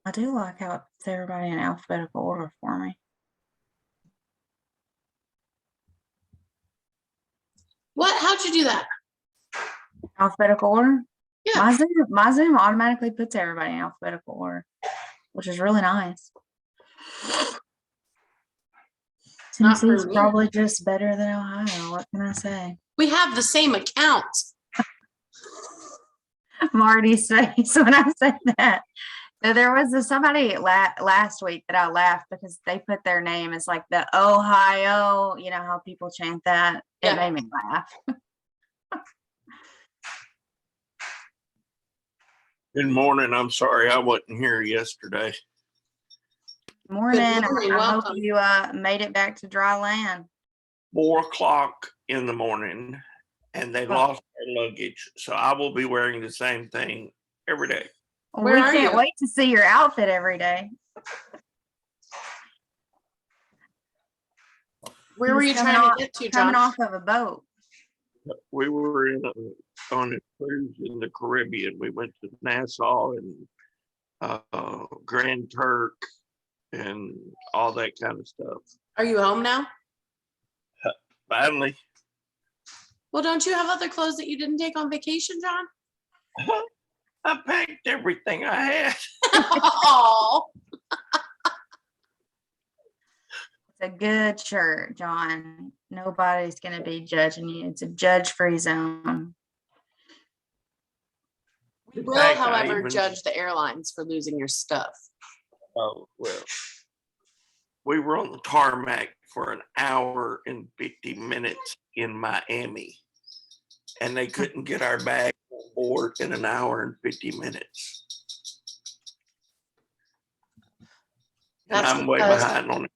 I do like how it puts everybody in alphabetical order for me. What? How'd you do that? Alphabetical order? Yeah. My Zoom automatically puts everybody in alphabetical order, which is really nice. Not for Tennessee's me. probably just better than Ohio. What can I say? We have the same account. Marty's face when I said that. So there was somebody last week that I laughed because they put their name as like the Ohio, you know how people chant that? Yeah. It made me laugh. Good morning. I'm sorry I wasn't here yesterday. Morning. I hope Welcome. you made it back to dry land. 4 o'clock in the morning, and they lost their luggage. So I will be wearing the same thing every day. Where We are can't you? wait to see your outfit every day. Where were you trying to get to, John? Coming off of a boat. We were on a cruise in the Caribbean. We went to Nassau and Grand Turk and all that kind of stuff. Are you home now? Finally. Well, don't you have other clothes that you didn't take on vacation, John? I packed everything I had. Oh, It's a good shirt, John. Nobody's going to be judging you. It's a judge-free zone. we will, however, judge the airlines for losing your stuff. Oh, well. We were on the tarmac for an hour and 50 minutes in Miami, and they couldn't get our bag on board in an hour and 50 minutes. And I'm way behind on it.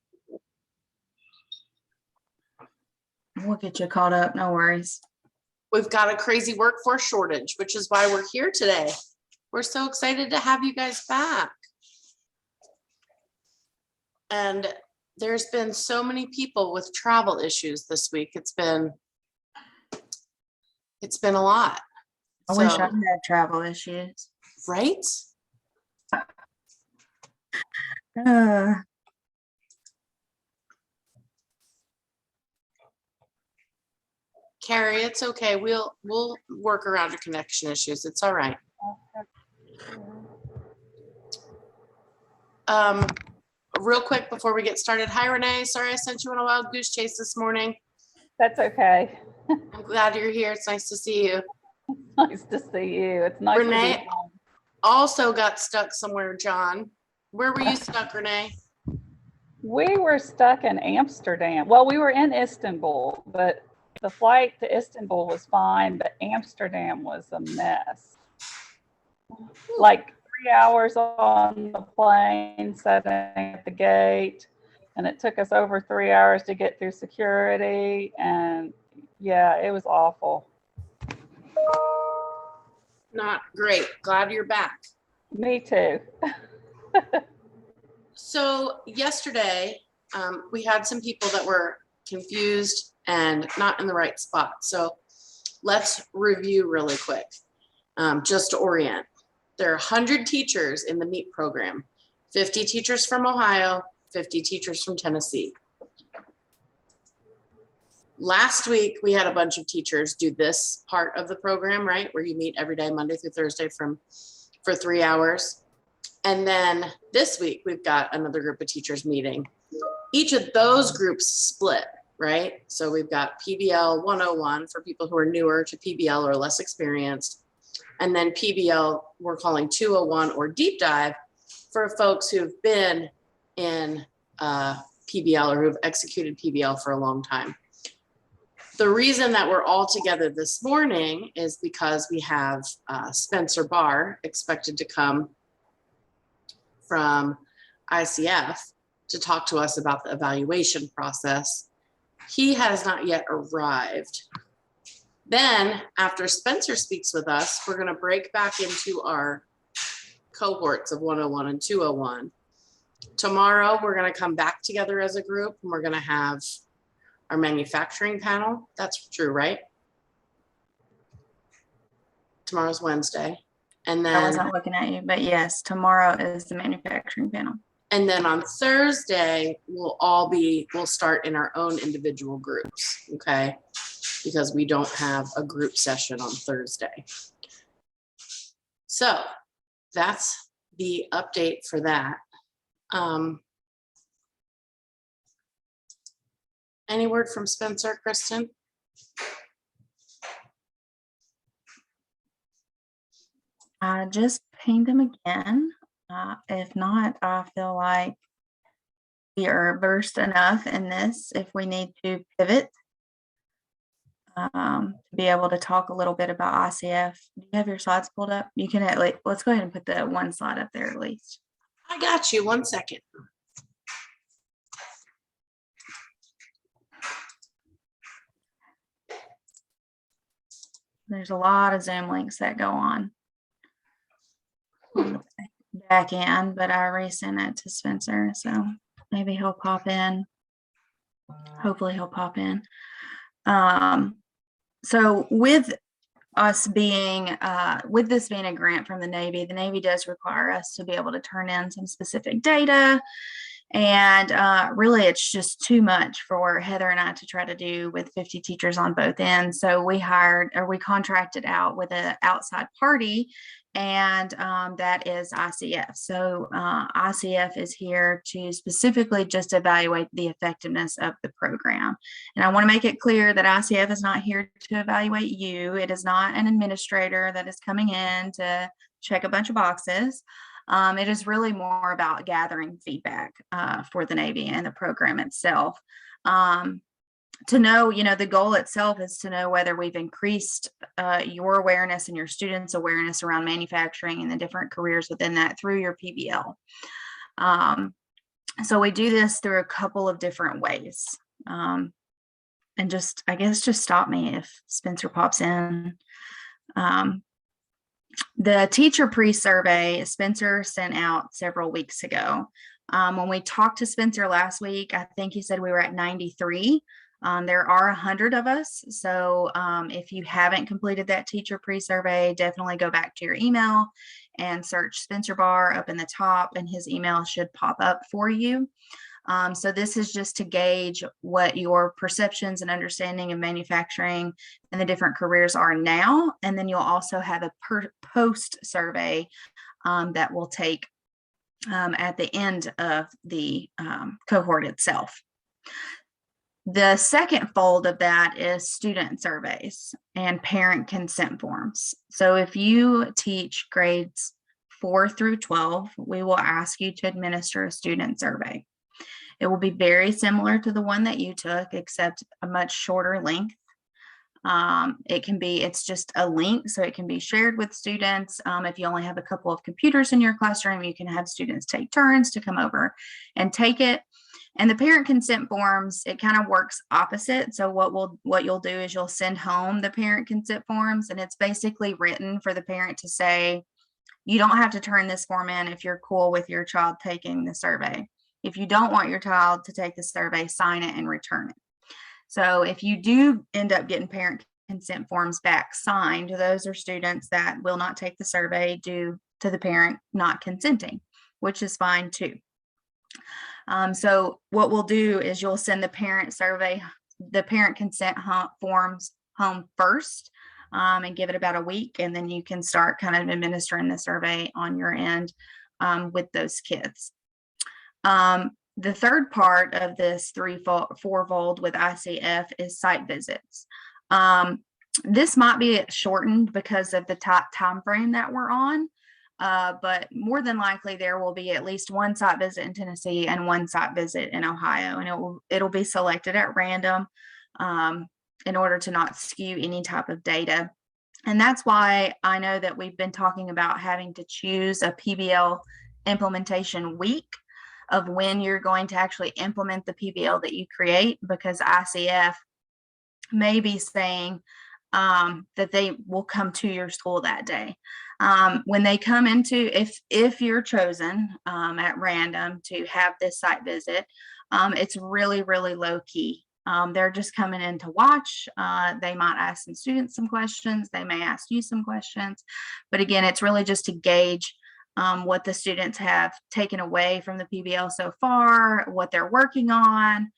We'll get you caught up. No worries. We've got a crazy workforce shortage, which is why we're here today. We're so excited to have you guys back. And there's been so many people with travel issues this week. It's been a lot. I wish I had travel issues. Right? Carrie, it's okay. We'll work around your connection issues. It's all right. Real quick before we get started. Hi, Renee. Sorry I sent you on a wild goose chase this morning. That's okay. I'm glad you're here. It's nice to see you. Nice to see you. It's nice Renee to be home. Also got stuck somewhere, John. Where were you stuck, Renee? We were stuck in Amsterdam. Well, we were in Istanbul, but the flight to Istanbul was fine, but Amsterdam was a mess. Like 3 hours on the plane, sitting at the gate, and it took us over 3 hours to get through security. And yeah, it was awful. Not great. Glad you're back. Me too. So yesterday, we had some people that were confused and not in the right spot. So let's review really quick, just to orient. There are 100 teachers in the MEEP program, 50 teachers from Ohio, 50 teachers from Tennessee. Last week, we had a bunch of teachers do this part of the program, right? Where you meet every day, Monday through Thursday for 3 hours. And then this week, we've got another group of teachers meeting. Each of those groups split, right? So we've got PBL 101 for people who are newer to PBL or less experienced. And then PBL, we're calling 201 or deep dive for folks who've been in PBL or who've executed PBL for a long time. The reason that we're all together this morning is because we have Spencer Barr expected to come from ICF to talk to us about the evaluation process. He has not yet arrived. Then after Spencer speaks with us, we're going to break back into our cohorts of 101 and 201. Tomorrow, we're going to come back together as a group and we're going to have our manufacturing panel. That's true, right? Tomorrow's Wednesday. And I then, wasn't looking at you, but yes, tomorrow is the manufacturing panel. and then on Thursday, we'll start in our own individual groups, okay? Because we don't have a group session on Thursday. So that's the update for that. Any word from Spencer, Kristen? I just pinged him again. If not, I feel like we are versed enough in this if we need to pivot to be able to talk a little bit about ICF. Do you have your slides pulled up? You can at least, let's go ahead and put the one slide up there at least. I got you. 1 second. There's a lot of Zoom links that go on the back end, but I resent it to Spencer, so maybe he'll pop in. Hopefully he'll pop in. So with us being, with this being a grant from the Navy does require us to be able to turn in some specific data. And really, it's just too much for Heather and I to try to do with 50 teachers on both ends. So we contracted out with an outside party, and that is ICF. So ICF is here to specifically just evaluate the effectiveness of the program. And I want to make it clear that ICF is not here to evaluate you. It is not an administrator that is coming in to check a bunch of boxes. It is really more about gathering feedback for the Navy and the program itself. To know, the goal itself is to know whether we've increased your awareness and your students' awareness around manufacturing and the different careers within that through your PBL. So we do this through a couple of different ways. And just stop me if Spencer pops in. The teacher pre-survey Spencer sent out several weeks ago. When we talked to Spencer last week, I think he said we were at 93. There are 100 of us. So if you haven't completed that teacher pre-survey, definitely go back to your email and search Spencer Barr up in the top, and his email should pop up for you. So this is just to gauge what your perceptions and understanding of manufacturing and the different careers are now. And then you'll also have a post survey that we'll take at the end of the cohort itself. The second fold of that is student surveys and parent consent forms. So if you teach grades 4 through 12, we will ask you to administer a student survey. It will be very similar to the one that you took, except a much shorter length. It's just a link, so it can be shared with students. If you only have a couple of computers in your classroom, you can have students take turns to come over and take it. And the parent consent forms, it kind of works opposite. So what you'll do is you'll send home the parent consent forms, and it's basically written for the parent to say, you don't have to turn this form in if you're cool with your child taking the survey. If you don't want your child to take the survey, sign it and return it. So if you do end up getting parent consent forms back signed, those are students that will not take the survey due to the parent not consenting, which is fine too. So what we'll do is you'll send the parent consent forms home first and give it about a week, and then you can start kind of administering the survey on your end with those kids. The third part of this fourfold with ICF is site visits. This might be shortened because of the time frame that we're on, but more than likely there will be at least one site visit in Tennessee and one site visit in Ohio, and it'll be selected at random in order to not skew any type of data. And that's why I know that we've been talking about having to choose a PBL implementation week of when you're going to actually implement the PBL that you create, because ICF may be saying that they will come to your school that day. When they come into, if you're chosen at random to have this site visit, it's really, really low key. They're just coming in to watch. They might ask some students some questions. They may ask you some questions. But again, it's really just to gauge what the students have taken away from the PBL so far, what they're working on,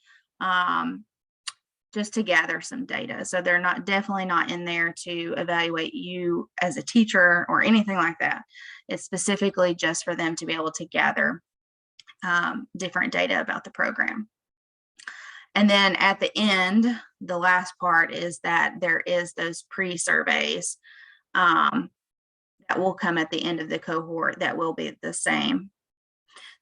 just to gather some data. So they're definitely not in there to evaluate you as a teacher or anything like that. It's specifically just for them to be able to gather different data about the program. And then at the end, the last part is that there is those pre-surveys that will come at the end of the cohort that will be the same.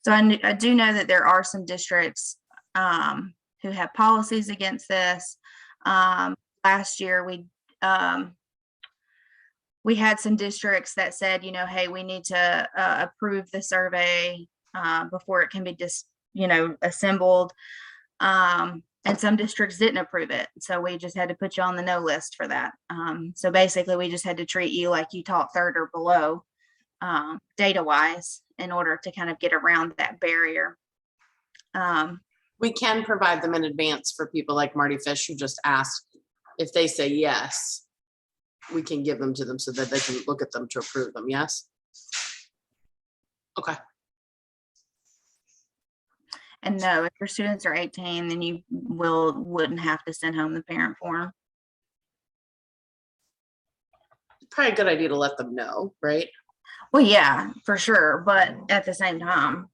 So I do know that there are some districts who have policies against this. Last year, we had some districts that said, you know, hey, we need to approve the survey before it can be assembled. And some districts didn't approve it. So we just had to put you on the no list for that. So basically we just had to treat you like you taught third or below data wise in order to kind of get around that barrier. We can provide them in advance for people like Marty Fish who just asked. If they say yes, we can give them to them so that they can look at them to approve them. Yes. Okay. And no, if your students are 18, then you wouldn't have to send home the parent form. Probably a good idea to let them know, right? Well, yeah, for sure. But at the same time,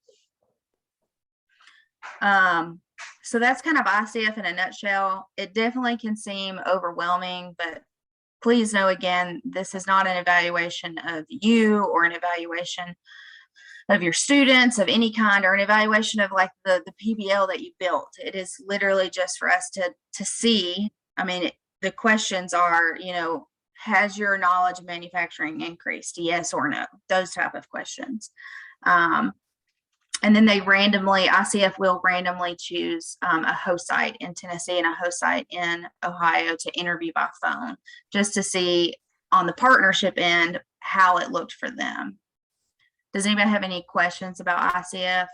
so that's kind of ICF in a nutshell. It definitely can seem overwhelming, but please know, again, this is not an evaluation of you or an evaluation of your students of any kind, or an evaluation of like the PBL that you built. It is literally just for us to see. I mean, the questions are, you know, has your knowledge of manufacturing increased? Yes or no? Those type of questions. And then ICF will randomly choose a host site in Tennessee and a host site in Ohio to interview by phone, just to see on the partnership end how it looked for them. Does anybody have any questions about ICF?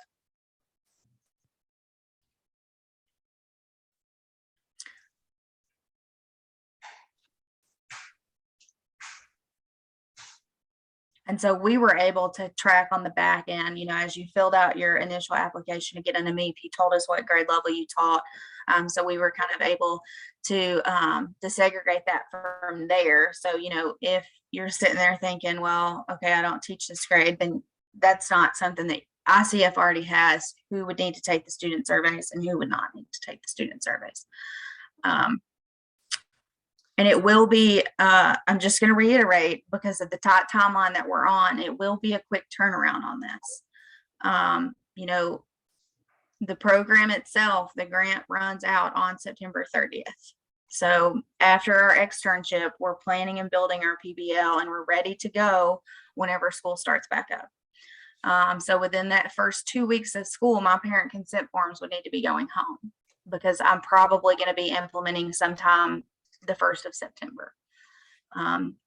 And so we were able to track on the back end, you know, as you filled out your initial application to get an MEEP, you told us what grade level you taught. So we were kind of able to segregate that from there. So, you know, if you're sitting there thinking, well, okay, I don't teach this grade, then that's not something that ICF already has who would need to take the student surveys and who would not need to take the student surveys. And it will be, I'm just going to reiterate, because of the tight timeline that we're on, it will be a quick turnaround on this. You know, the program itself, the grant runs out on September 30th. So after our externship, we're planning and building our PBL, and we're ready to go whenever school starts back up. So within that first 2 weeks of school, my parent consent forms would need to be going home, because I'm probably going to be implementing sometime the 1st of September,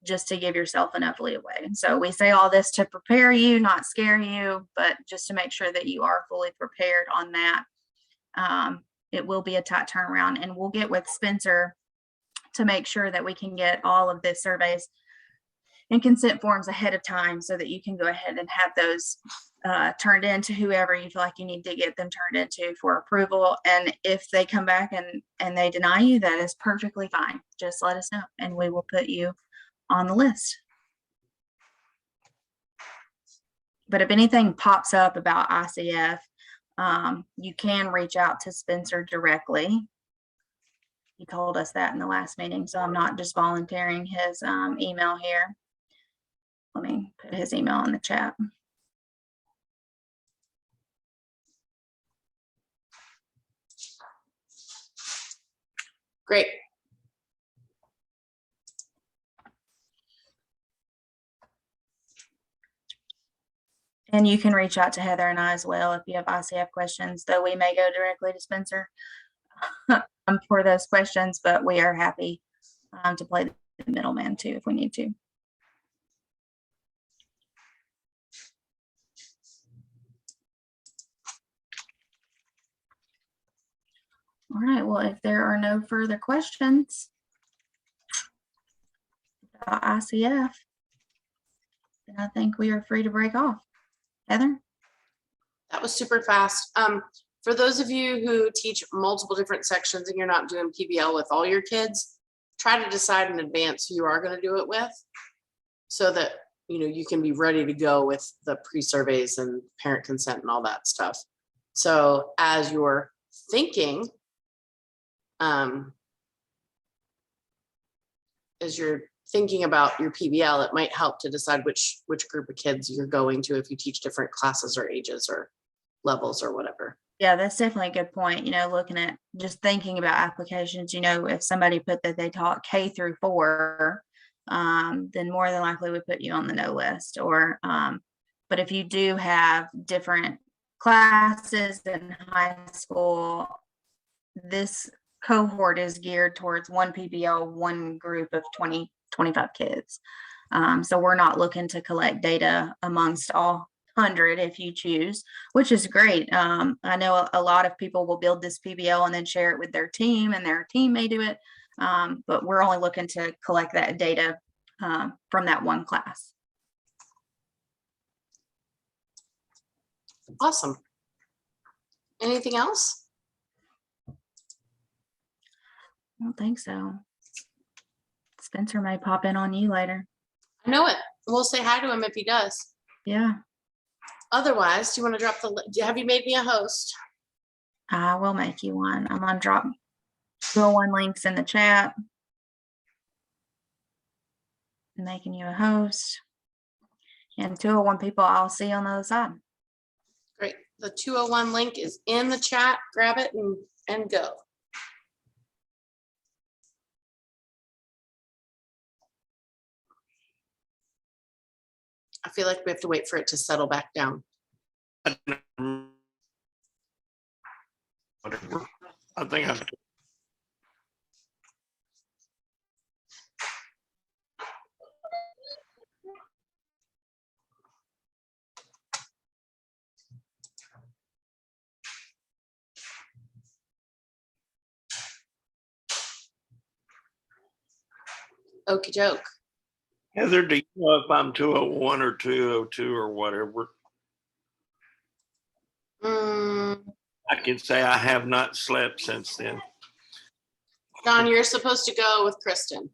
just to give yourself enough leeway. And so we say all this to prepare you, not scare you, but just to make sure that you are fully prepared on that. It will be a tight turnaround, and we'll get with Spencer to make sure that we can get all of the surveys and consent forms ahead of time, so that you can go ahead and have those turned in to whoever you feel like you need to get them turned into for approval. And if they come back and they deny you, that is perfectly fine. Just let us know and we will put you on the list. But if anything pops up about ICF, you can reach out to Spencer directly. He told us that in the last meeting, so I'm not just volunteering his email here. Let me put his email in the chat. Great. And you can reach out to Heather and I as well if you have ICF questions, though we may go directly to Spencer for those questions, but we are happy to play the middleman too if we need to. All All right, well, if there are no further questions about ICF, then I think we are free to break off. Heather? That was super fast. For those of you who teach multiple different sections and you're not doing PBL with all your kids, try to decide in advance who you are going to do it with, so that you can be ready to go with the pre-surveys and parent consent and all that stuff. So as you're thinking, about your PBL, it might help to decide which group of kids you're going to if you teach different classes or ages or levels or whatever. Yeah, that's definitely a good point. Looking at just thinking about applications, if somebody put that they taught K through 4, then more than likely we put you on the no list. Or, but if you do have different classes in high school, this cohort is geared towards one PBL, one group of 20, 25 kids. So we're not looking to collect data amongst all 100 if you choose, which is great. I know a lot of people will build this PBL and then share it with their team, and their team may do it. But we're only looking to collect that data from that one class. Awesome. Anything else? I don't think so. Spencer may pop in on you later. I know it. We'll say hi to him if he does. Yeah. Otherwise, do you want to drop have you made me a host? I will make you one. I'm gonna drop 201 links in the chat. Making you a host. And 201 people I'll see on the other side. Great. The 201 link is in the chat. Grab it and go. I feel like we have to wait for it to settle back down. Whatever. I think I Okie doke. Heather, do you know if I'm 201 or 202 or whatever? I can say I have not slept since then. Don, you're supposed to go with Kristen.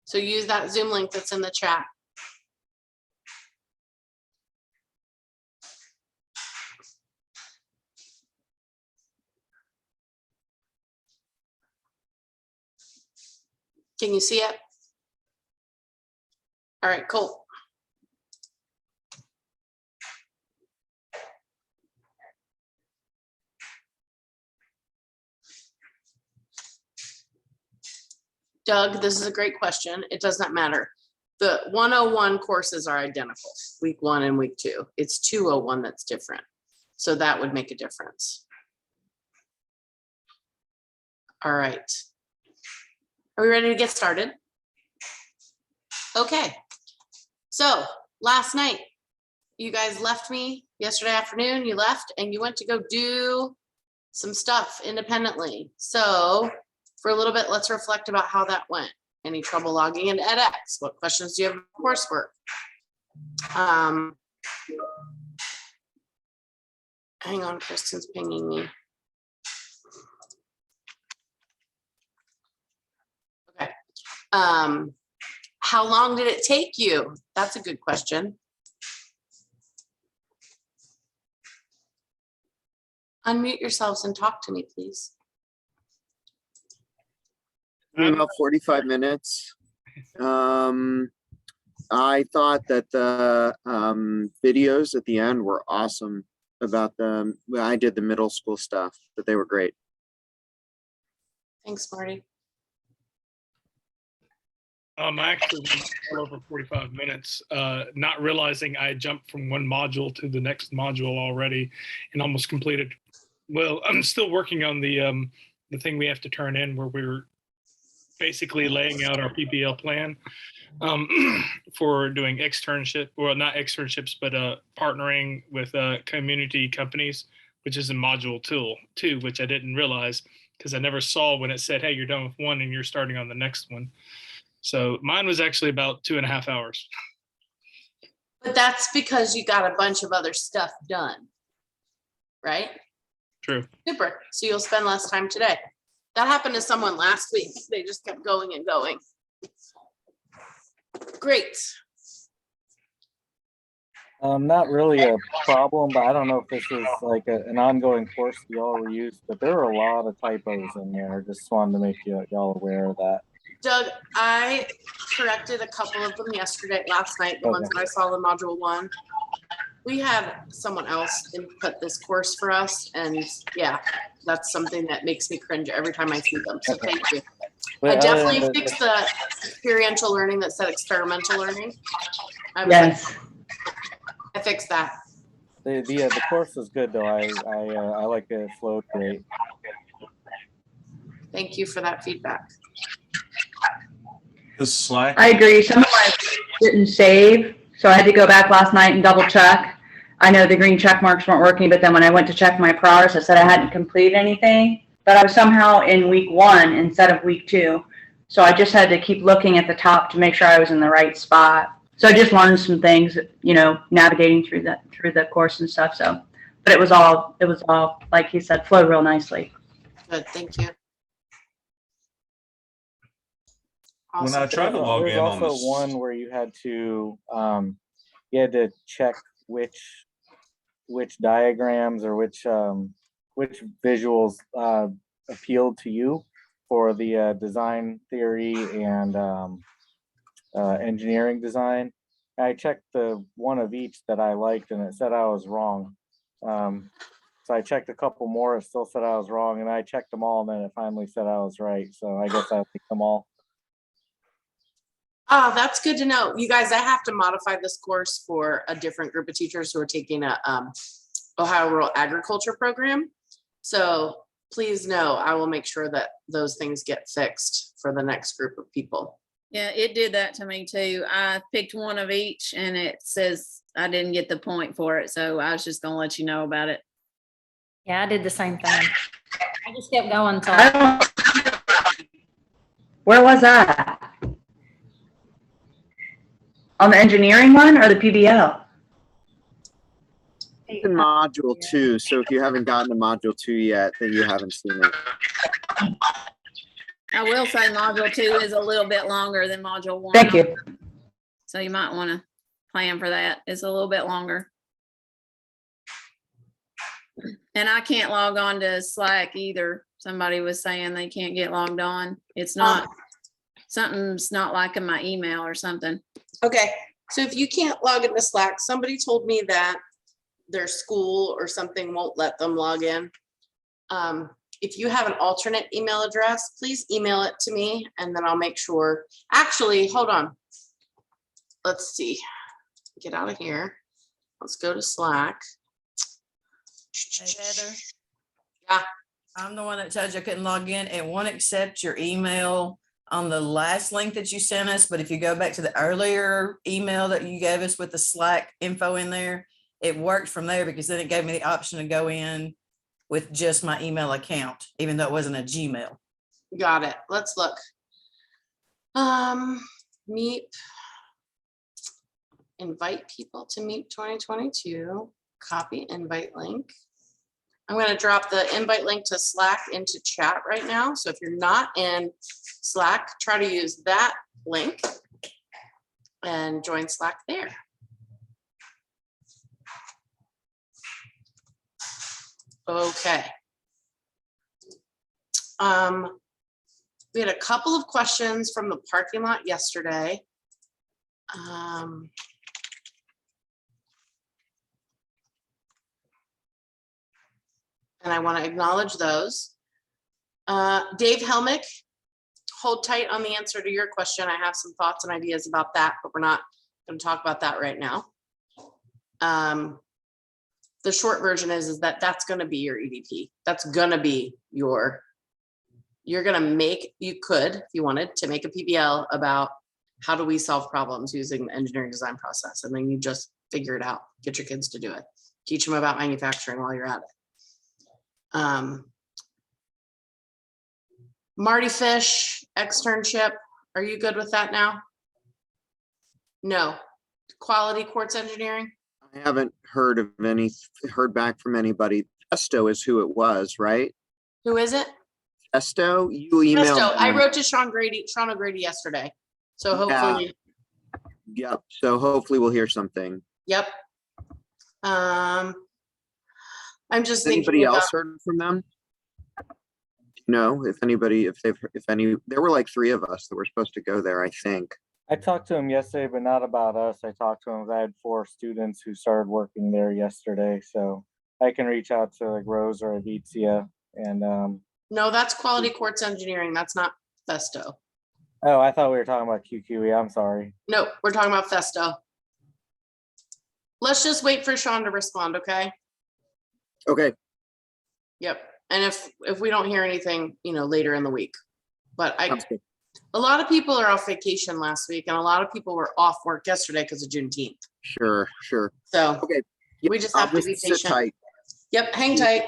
So use that Zoom link that's in the chat. Can you see it? All right, cool. Doug, this is a great question. It does not matter. The 101 courses are identical, week 1 and week 2. It's 201 that's different. So that would make a difference. All right. Are we ready to get started? Okay. So last night, you guys left me yesterday afternoon. You left and you went to go do some stuff independently. So for a little bit, let's reflect about how that went. Any trouble logging into edX? What questions do you have for coursework? Hang on, Kristen's pinging me. Okay. How long did it take you? That's a good question. Unmute yourselves and talk to me, please. About 45 minutes. I thought that the videos at the end were awesome about I did the middle school stuff, but they were great. Thanks, Marty. I actually went well over 45 minutes, not realizing I jumped from one module to the next module already and almost completed. Well, I'm still working on the thing we have to turn in where we're basically laying out our PBL plan for doing externship, well, not externships, but partnering with community companies, which is in module 2, which I didn't realize because I never saw when it said, hey, you're done with one and you're starting on the next one. So mine was actually about 2.5 hours. But that's because you got a bunch of other stuff done, right? True. Super. So you'll spend less time today. That happened to someone last week. They just kept going and going. Great. Not really a problem, but I don't know if this is like an ongoing course y'all reuse, but there are a lot of typos in there. Just wanted to make y'all aware of that. Doug, I corrected a couple of them last night, the ones that I saw in module 1. We had someone else input this course for us, and yeah, that's something that makes me cringe every time I see them. So thank you. I definitely fixed the experiential learning that said experimental learning. Yes. I fixed that. The course is good though. I like it. It flowed great. Thank you for that feedback. The Slack. I agree. Some of my didn't save, so I had to go back last night and double check. I know the green check marks weren't working, but then when I went to check my progress, it said I hadn't completed anything, but I was somehow in week 1 instead of week 2. So I just had to keep looking at the top to make sure I was in the right spot. So I just learned some things, you know, navigating through the course and stuff. So, but it was all, like he said, flowed real nicely. Good, thank you. When I tried to log in on There's this, also one where you had to check which diagrams or which visuals appealed to you for the design theory and engineering design. I checked the one of each that I liked and it said I was wrong. So I checked a couple more, it still said I was wrong, and I checked them all and then it finally said I was right. So I guess I picked them all. Oh, that's good to know. You guys, I have to modify this course for a different group of teachers who are taking a Ohio Rural Agriculture program. So please know, I will make sure that those things get fixed for the next group of people. Yeah, it did that to me too. I picked one of each and it says I didn't get the point for it. So I was just gonna let you know about it. Yeah, I did the same thing. I just kept going until. Where was that? On the engineering one or the PBL? In module 2, so if you haven't gotten to module 2 yet, then you haven't seen it. I will say module 2 is a little bit longer than module 1. Thank you. So you might want to plan for that. It's a little bit longer. And I can't log on to Slack either. Somebody was saying they can't get logged on. It's not, something's not liking my email or something. Okay, so if you can't log into Slack, somebody told me that their school or something won't let them log in. If you have an alternate email address, please email it to me and then I'll make sure. Actually, hold on. Let's see. Get out of here. Let's go to Slack. Hey, Heather. Yeah. I'm the one that told you I couldn't log in. It won't accept your email on the last link that you sent us. But if you go back to the earlier email that you gave us with the Slack info in there, it worked from there because then it gave me the option to go in with just my email account, even though it wasn't a Gmail. Got it. Let's look. MEEP. Invite people to MEEP 2022. Copy invite link. I'm going to drop the invite link to Slack into chat right now. So if you're not in Slack, try to use that link and join Slack there. Okay. We had a couple of questions from the parking lot yesterday. And I want to acknowledge those. Dave Helmick, hold tight on the answer to your question. I have some thoughts and ideas about that, but we're not going to talk about that right now. The short version is that that's going to be your EDP. That's going to be your you're gonna make, you could, if you wanted, to make a PBL about how do we solve problems using the engineering design process, and then you just figure it out. Get your kids to do it. Teach them about manufacturing while you're at it. Marty Fish, externship. Are you good with that now? No. Quality quartz engineering? I haven't heard back from anybody. Testo is who it was, right? Who is it? Testo, you emailed Testo. I them. wrote to Sean O'Grady yesterday. So hopefully. Yep. So hopefully we'll hear something. Yep. I'm just thinking. Anybody else heard from them? No, if any, there were like 3 of us that were supposed to go there, I think. I talked to him yesterday, but not about us. I talked to him. I had 4 students who started working there yesterday, so I can reach out to like Rose or Avitia and No, that's quality quartz engineering. That's not Festo. Oh, I thought we were talking about QQE. I'm sorry. No, we're talking about Festo. Let's just wait for Sean to respond, okay? Okay. Yep. And if we don't hear anything, later in the week. But Sounds good. a lot of people are off vacation last week, and a lot of people were off work yesterday because of Juneteenth. Sure. So Okay. we just have to be sit patient. tight. Yep, hang tight.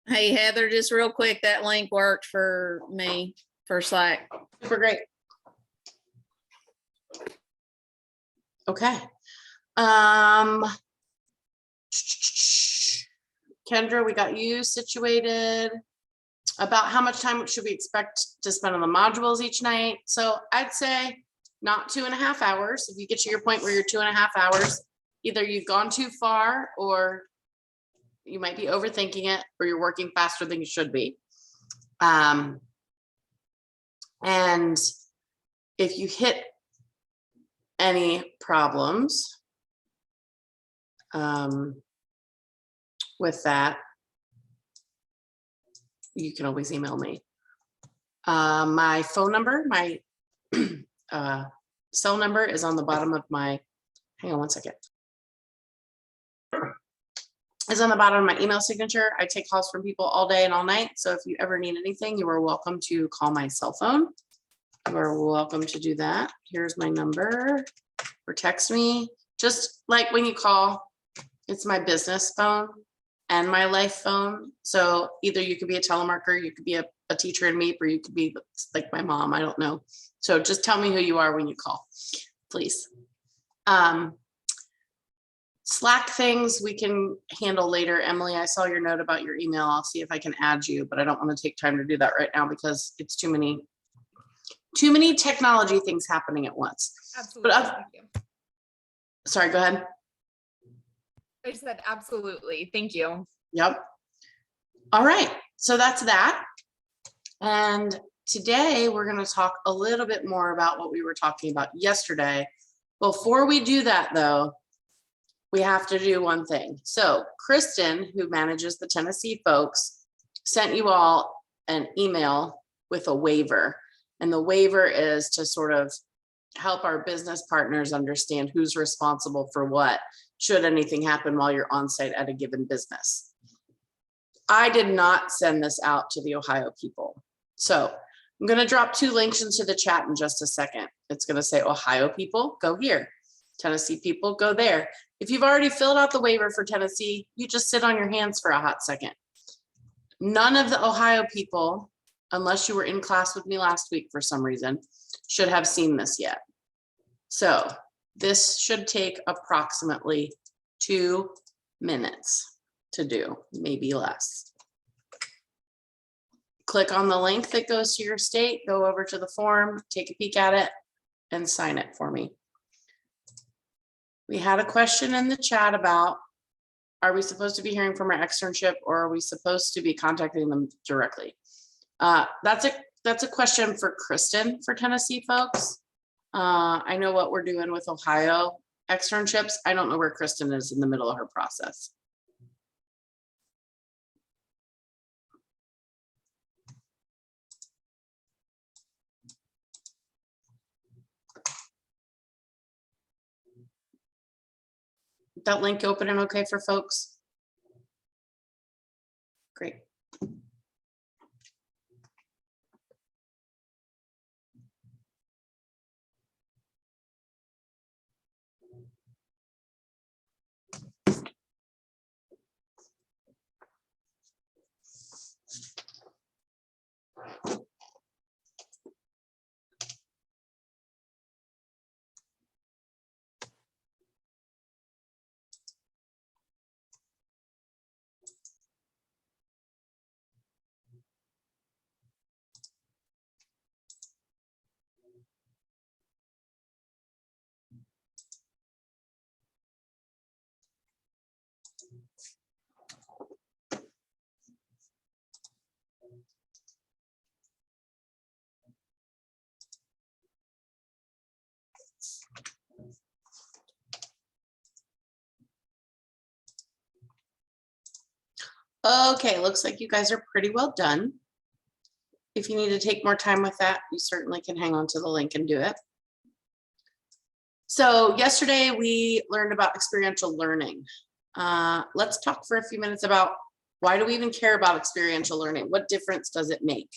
Hey, Heather, just real quick, that link worked for me for Slack. Super great. Okay. Kendra, we got you situated. About how much time should we expect to spend on the modules each night? So I'd say not 2.5 hours. If you get to your point where you're 2.5 hours, either you've gone too far, or you might be overthinking it, or you're working faster than you should be. And if you hit any problems with that, you can always email me. My phone number, my cell number is on the bottom of my, hang on one second. Is on the bottom of my email signature. I take calls from people all day and all night. So if you ever need anything, you are welcome to call my cell phone. You are welcome to do that. Here's my number, or text me. Just like when you call, it's my business phone and my life phone. So either you could be a telemarketer, you could be a teacher in MEEP, or you could be like my mom, I don't know. So just tell me who you are when you call, please. Slack things we can handle later. Emily, I saw your note about your email. I'll see if I can add you, but I don't want to take time to do that right now because it's too many technology things happening at once. Absolutely. Thank you. Sorry, go ahead. I said absolutely. Thank you. Yep. All right. So that's that. And today we're going to talk a little bit more about what we were talking about yesterday. Before we do that, though, we have to do one thing. So Kristen, who manages the Tennessee folks, sent you all an email with a waiver. And the waiver is to sort of help our business partners understand who's responsible for what, should anything happen while you're on site at a given business. I did not send this out to the Ohio people. So I'm going to drop 2 links into the chat in just a second. It's going to say Ohio people, go here. Tennessee people, go there. If you've already filled out the waiver for Tennessee, you just sit on your hands for a hot second. None of the Ohio people, unless you were in class with me last week for some reason, should have seen this yet. So this should take approximately 2 minutes to do, maybe less. Click on the link that goes to your state, go over to the form, take a peek at it, and sign it for me. We had a question in the chat about, are we supposed to be hearing from our externship, or are we supposed to be contacting them directly? That's a question for Kristen for Tennessee folks. I know what we're doing with Ohio externships. I don't know where Kristen is in the middle of her process. That link open and okay for folks? Great. Okay, looks like you guys are pretty well done. If you need to take more time with that, you certainly can hang on to the link and do it. So yesterday we learned about experiential learning. Let's talk for a few minutes about why do we even care about experiential learning? What difference does it make?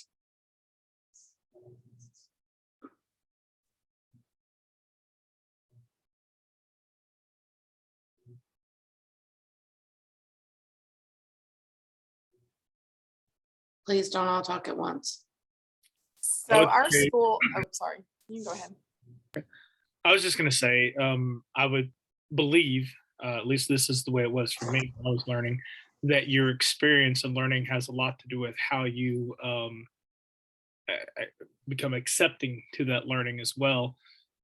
Please don't all talk at once. So our school, oh, sorry, you can go ahead. I was just going to say, I would believe, at least this is the way it was for me when I was learning, that your experience of learning has a lot to do with how you become accepting to that learning as well,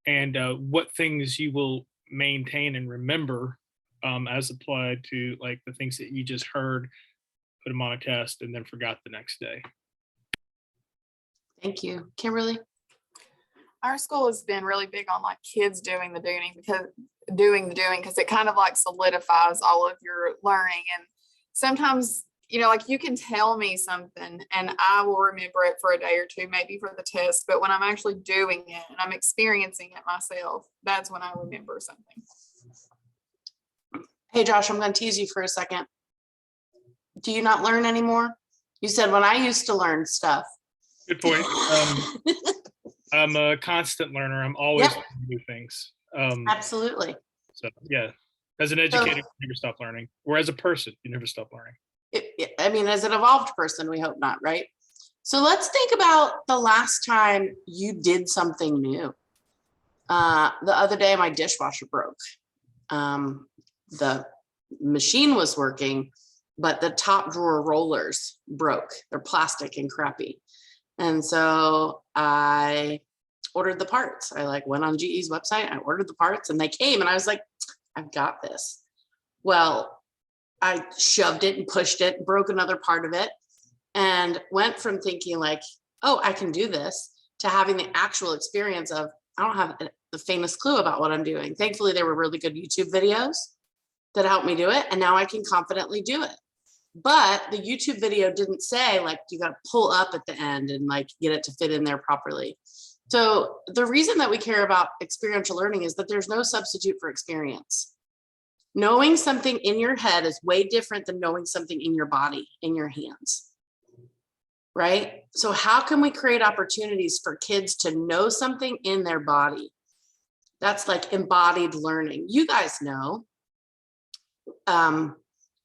and what things you will maintain and remember as applied to like the things that you just heard, put them on a test, and then forgot the next day. Thank you. Kimberly? Our school has been really big on like kids doing the doing because it kind of like solidifies all of your learning. And sometimes, you know, like you can tell me something and I will remember it for a day or two, maybe for the test, but when I'm actually doing it and I'm experiencing it myself, that's when I remember something. Hey, Josh, I'm going to tease you for a second. Do you not learn anymore? You said when I used to learn stuff. Good point. I'm a constant learner. I'm always learning new things. Absolutely. So yeah, as an educator, you never stop learning. Or as a person, you never stop learning. I mean, as an evolved person, we hope not, right? So let's think about the last time you did something new. The other day, my dishwasher broke. The machine was working, but the top drawer rollers broke. They're plastic and crappy. And so I ordered the parts. I like went on GE's website, I ordered the parts and they came and I was like, I've got this. Well, I shoved it and pushed it, broke another part of it, and went from thinking like, oh, I can do this, to having the actual experience of, I don't have the faintest clue about what I'm doing. Thankfully, there were really good YouTube videos that helped me do it. And now I can confidently do it. But the YouTube video didn't say like, you got to pull up at the end and like get it to fit in there properly. So the reason that we care about experiential learning is that there's no substitute for experience. Knowing something in your head is way different than knowing something in your body, in your hands, right? So how can we create opportunities for kids to know something in their body? That's like embodied learning. You guys know,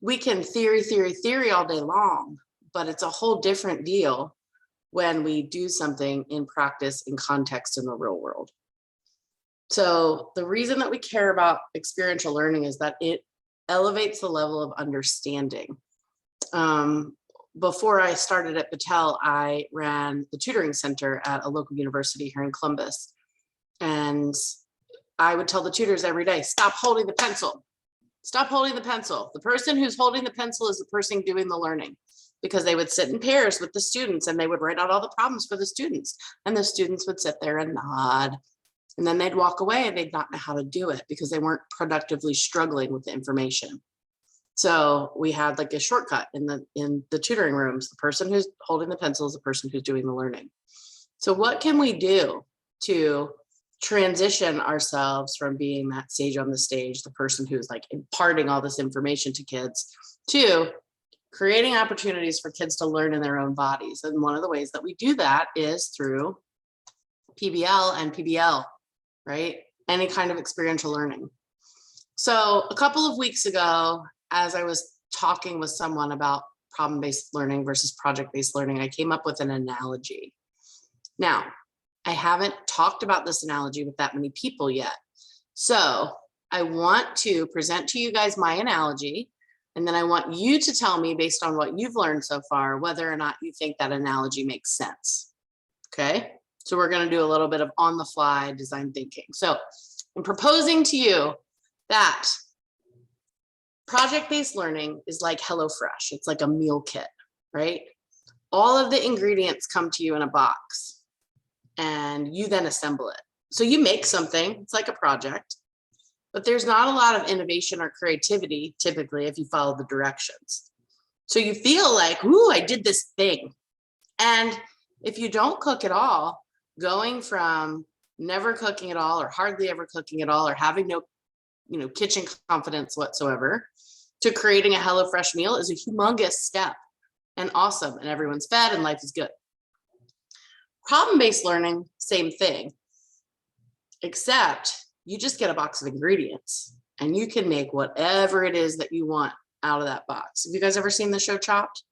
we can theory all day long, but it's a whole different deal when we do something in practice, in context, in the real world. So the reason that we care about experiential learning is that it elevates the level of understanding. Before I started at Battelle, I ran the tutoring center at a local university here in Columbus. And I would tell the tutors every day, stop holding the pencil. Stop holding the pencil. The person who's holding the pencil is the person doing the learning, because they would sit in pairs with the students and they would write out all the problems for the students. And the students would sit there and nod. And then they'd walk away and they'd not know how to do it because they weren't productively struggling with the information. So we had like a shortcut in the tutoring rooms. The person who's holding the pencil is the person who's doing the learning. So what can we do to transition ourselves from being that sage on the stage, the person who's like imparting all this information to kids, to creating opportunities for kids to learn in their own bodies? And one of the ways that we do that is through PBL and PBL, right? Any kind of experiential learning. So a couple of weeks ago, as I was talking with someone about problem-based learning versus project-based learning, I came up with an analogy. Now, I haven't talked about this analogy with that many people yet. So I want to present to you guys my analogy, and then I want you to tell me, based on what you've learned so far, whether or not you think that analogy makes sense. Okay, so we're going to do a little bit of on-the-fly design thinking. So I'm proposing to you that project-based learning is like HelloFresh. It's like a meal kit, right? All of the ingredients come to you in a box, and you then assemble it. So you make something, it's like a project, but there's not a lot of innovation or creativity typically if you follow the directions. So you feel like, ooh, I did this thing. And if you don't cook at all, going from never cooking at all or hardly ever cooking at all or having no, kitchen confidence whatsoever to creating a HelloFresh meal is a humongous step and awesome. And everyone's fed and life is good. Problem-based learning, same thing, except you just get a box of ingredients and you can make whatever it is that you want out of that box. Have you guys ever seen the show Chopped?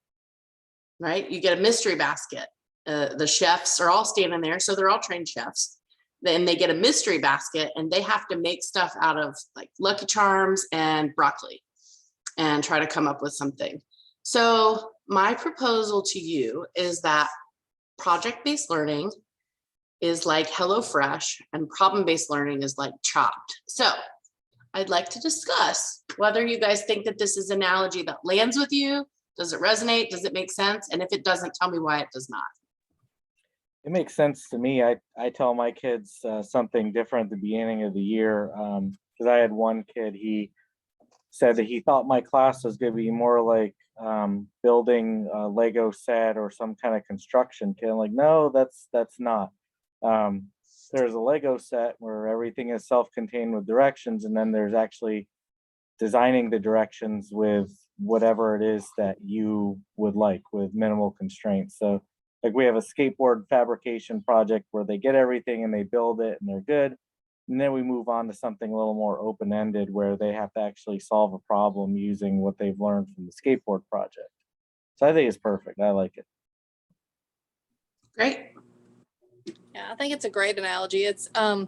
Right? You get a mystery basket. The chefs are all standing there, so they're all trained chefs. Then they get a mystery basket and they have to make stuff out of like Lucky Charms and broccoli and try to come up with something. So my proposal to you is that project-based learning is like HelloFresh and problem-based learning is like Chopped. So I'd like to discuss whether you guys think that this is an analogy that lands with you. Does it resonate? Does it make sense? And if it doesn't, tell me why it does not. It makes sense to me. I tell my kids something different at the beginning of the year, because I had one kid, he said that he thought my class was going to be more like building a Lego set or some kind of construction kit. I'm like, no, that's not. There's a Lego set where everything is self-contained with directions, and then there's actually designing the directions with whatever it is that you would like with minimal constraints. So like we have a skateboard fabrication project where they get everything and they build it and they're good. And then we move on to something a little more open-ended where they have to actually solve a problem using what they've learned from the skateboard project. So I think it's perfect. I like it. Great. Yeah, I think it's a great analogy. It's a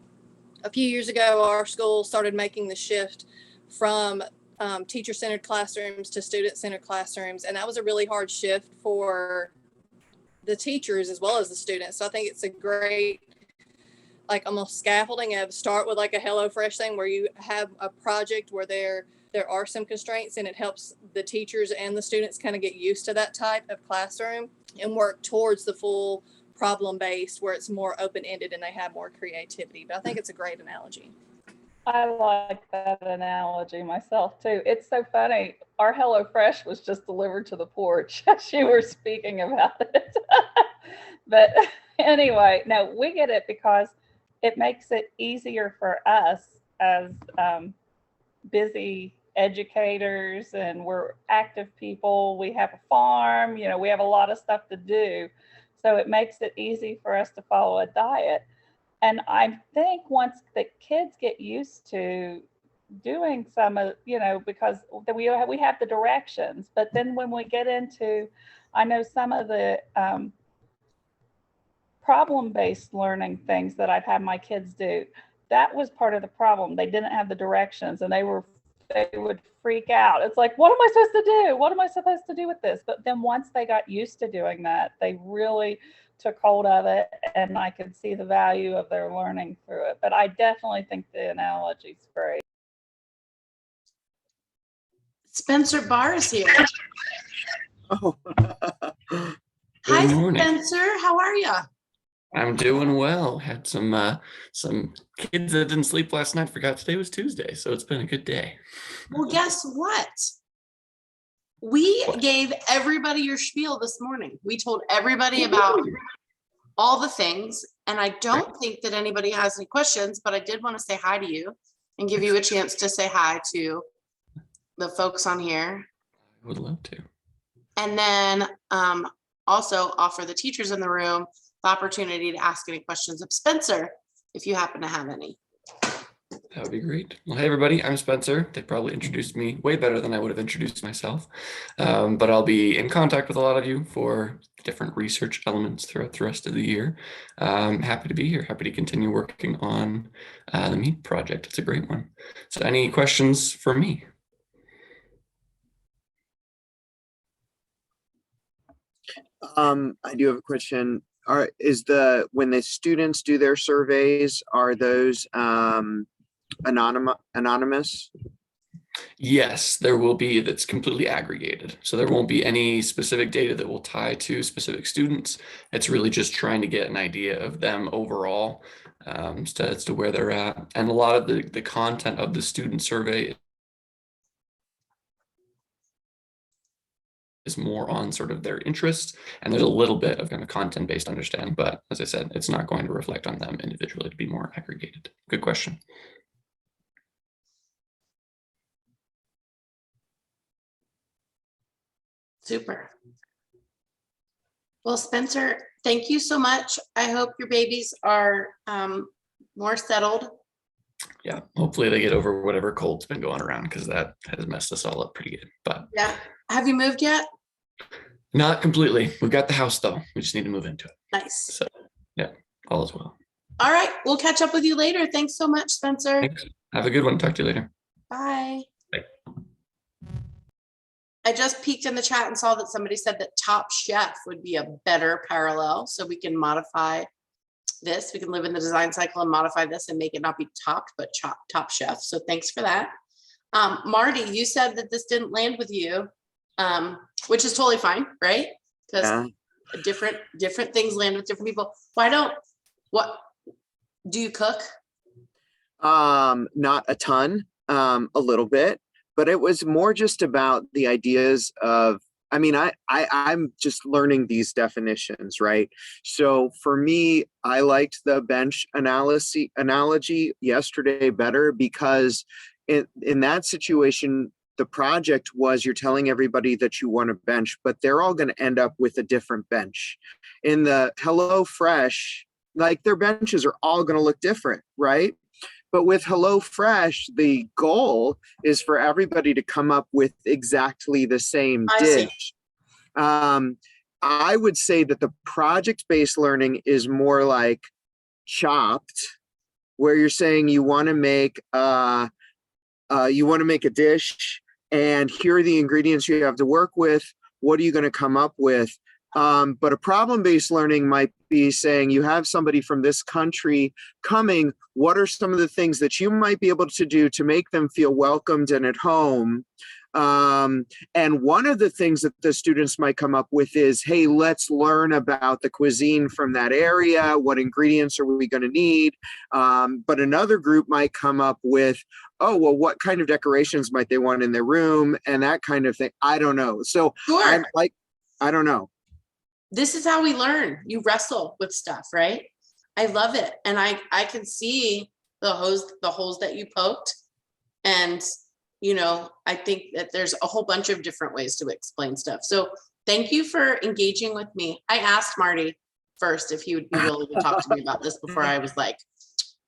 few years ago, our school started making the shift from teacher-centered classrooms to student-centered classrooms. And that was a really hard shift for the teachers as well as the students. So I think it's a great, like almost scaffolding of start with like a HelloFresh thing where you have a project where there are some constraints and it helps the teachers and the students kind of get used to that type of classroom and work towards the full problem-based where it's more open-ended and they have more creativity. But I think it's a great analogy. I like that analogy myself too. It's so funny. Our HelloFresh was just delivered to the porch as you were speaking about it. But anyway, no, we get it because it makes it easier for us as busy educators, and we're active people. We have a farm, we have a lot of stuff to do. So it makes it easy for us to follow a diet. And I think once the kids get used to doing some of, because we have the directions, but then when we get into, I know some of the problem-based learning things that I've had my kids do, that was part of the problem. They didn't have the directions and they would freak out. It's like, what am I supposed to do? What am I supposed to do with this? But then once they got used to doing that, they really took hold of it, and I could see the value of their learning through it. But I definitely think the analogy is great. Spencer Barr is here. Oh. Hi, Good morning. Spencer. How are you? I'm doing well. Had some kids that didn't sleep last night. Forgot today was Tuesday, so it's been a good day. Well, guess what? We gave everybody your spiel this morning. We told everybody about all the things, and I don't think that anybody has any questions, but I did want to say hi to you and give you a chance to say hi to the folks on here. I would love to. And then also offer the teachers in the room the opportunity to ask any questions of Spencer if you happen to have any. That would be great. Well, hey, everybody, I'm Spencer. They probably introduced me way better than I would have introduced myself. But I'll be in contact with a lot of you for different research elements throughout the rest of the year. Happy to be here. Happy to continue working on the MEEP project. It's a great one. So any questions for me? I do have a question. When the students do their surveys, are those anonymous? Yes, there will be. That's completely aggregated. So there won't be any specific data that will tie to specific students. It's really just trying to get an idea of them overall as to where they're at. And a lot of the content of the student survey is more on sort of their interest, and there's a little bit of kind of content-based understanding, but as I said, it's not going to reflect on them individually to be more aggregated. Good question. Super. Well, Spencer, thank you so much. I hope your babies are more settled. Yeah, hopefully they get over whatever cold's been going around, because that has messed us all up pretty good. But yeah, have you moved yet? Not completely. We've got the house though. We just need to move into it. Nice. So yeah, all is well. All right, we'll catch up with you later. Thanks so much, Spencer. Thanks. Have a good one. Talk to you later. Bye. Bye. I just peeked in the chat and saw that somebody said that Top Chef would be a better parallel. So we can modify this. We can live in the design cycle and modify this and make it not be topped, but Top Chef. So thanks for that. Marty, you said that this didn't land with you, which is totally fine, right? Because different things land with different people. What do you cook? Not a ton, a little bit, but it was more just about the ideas of, I mean, I'm just learning these definitions, right? So for me, I liked the bench analogy yesterday better, because in that situation, the project was you're telling everybody that you want a bench, but they're all going to end up with a different bench. In the HelloFresh, like their benches are all going to look different, right? But with HelloFresh, the goal is for everybody to come up with exactly the same dish. I would say that the project-based learning is more like Chopped, where you're saying you want to make a dish, and here are the ingredients you have to work with. What are you going to come up with? But a problem-based learning might be saying you have somebody from this country coming. What are some of the things that you might be able to do to make them feel welcomed and at home? And one of the things that the students might come up with is, hey, let's learn about the cuisine from that area. What ingredients are we going to need? But another group might come up with, oh, well, what kind of decorations might they want in their room, and that kind of thing. I don't know. So sure. I don't know. This is how we learn. You wrestle with stuff, right? I love it. And I can see the holes that you poked. And, you know, I think that there's a whole bunch of different ways to explain stuff. So thank you for engaging with me. I asked Marty first if he would be willing to talk to me about this before I was like,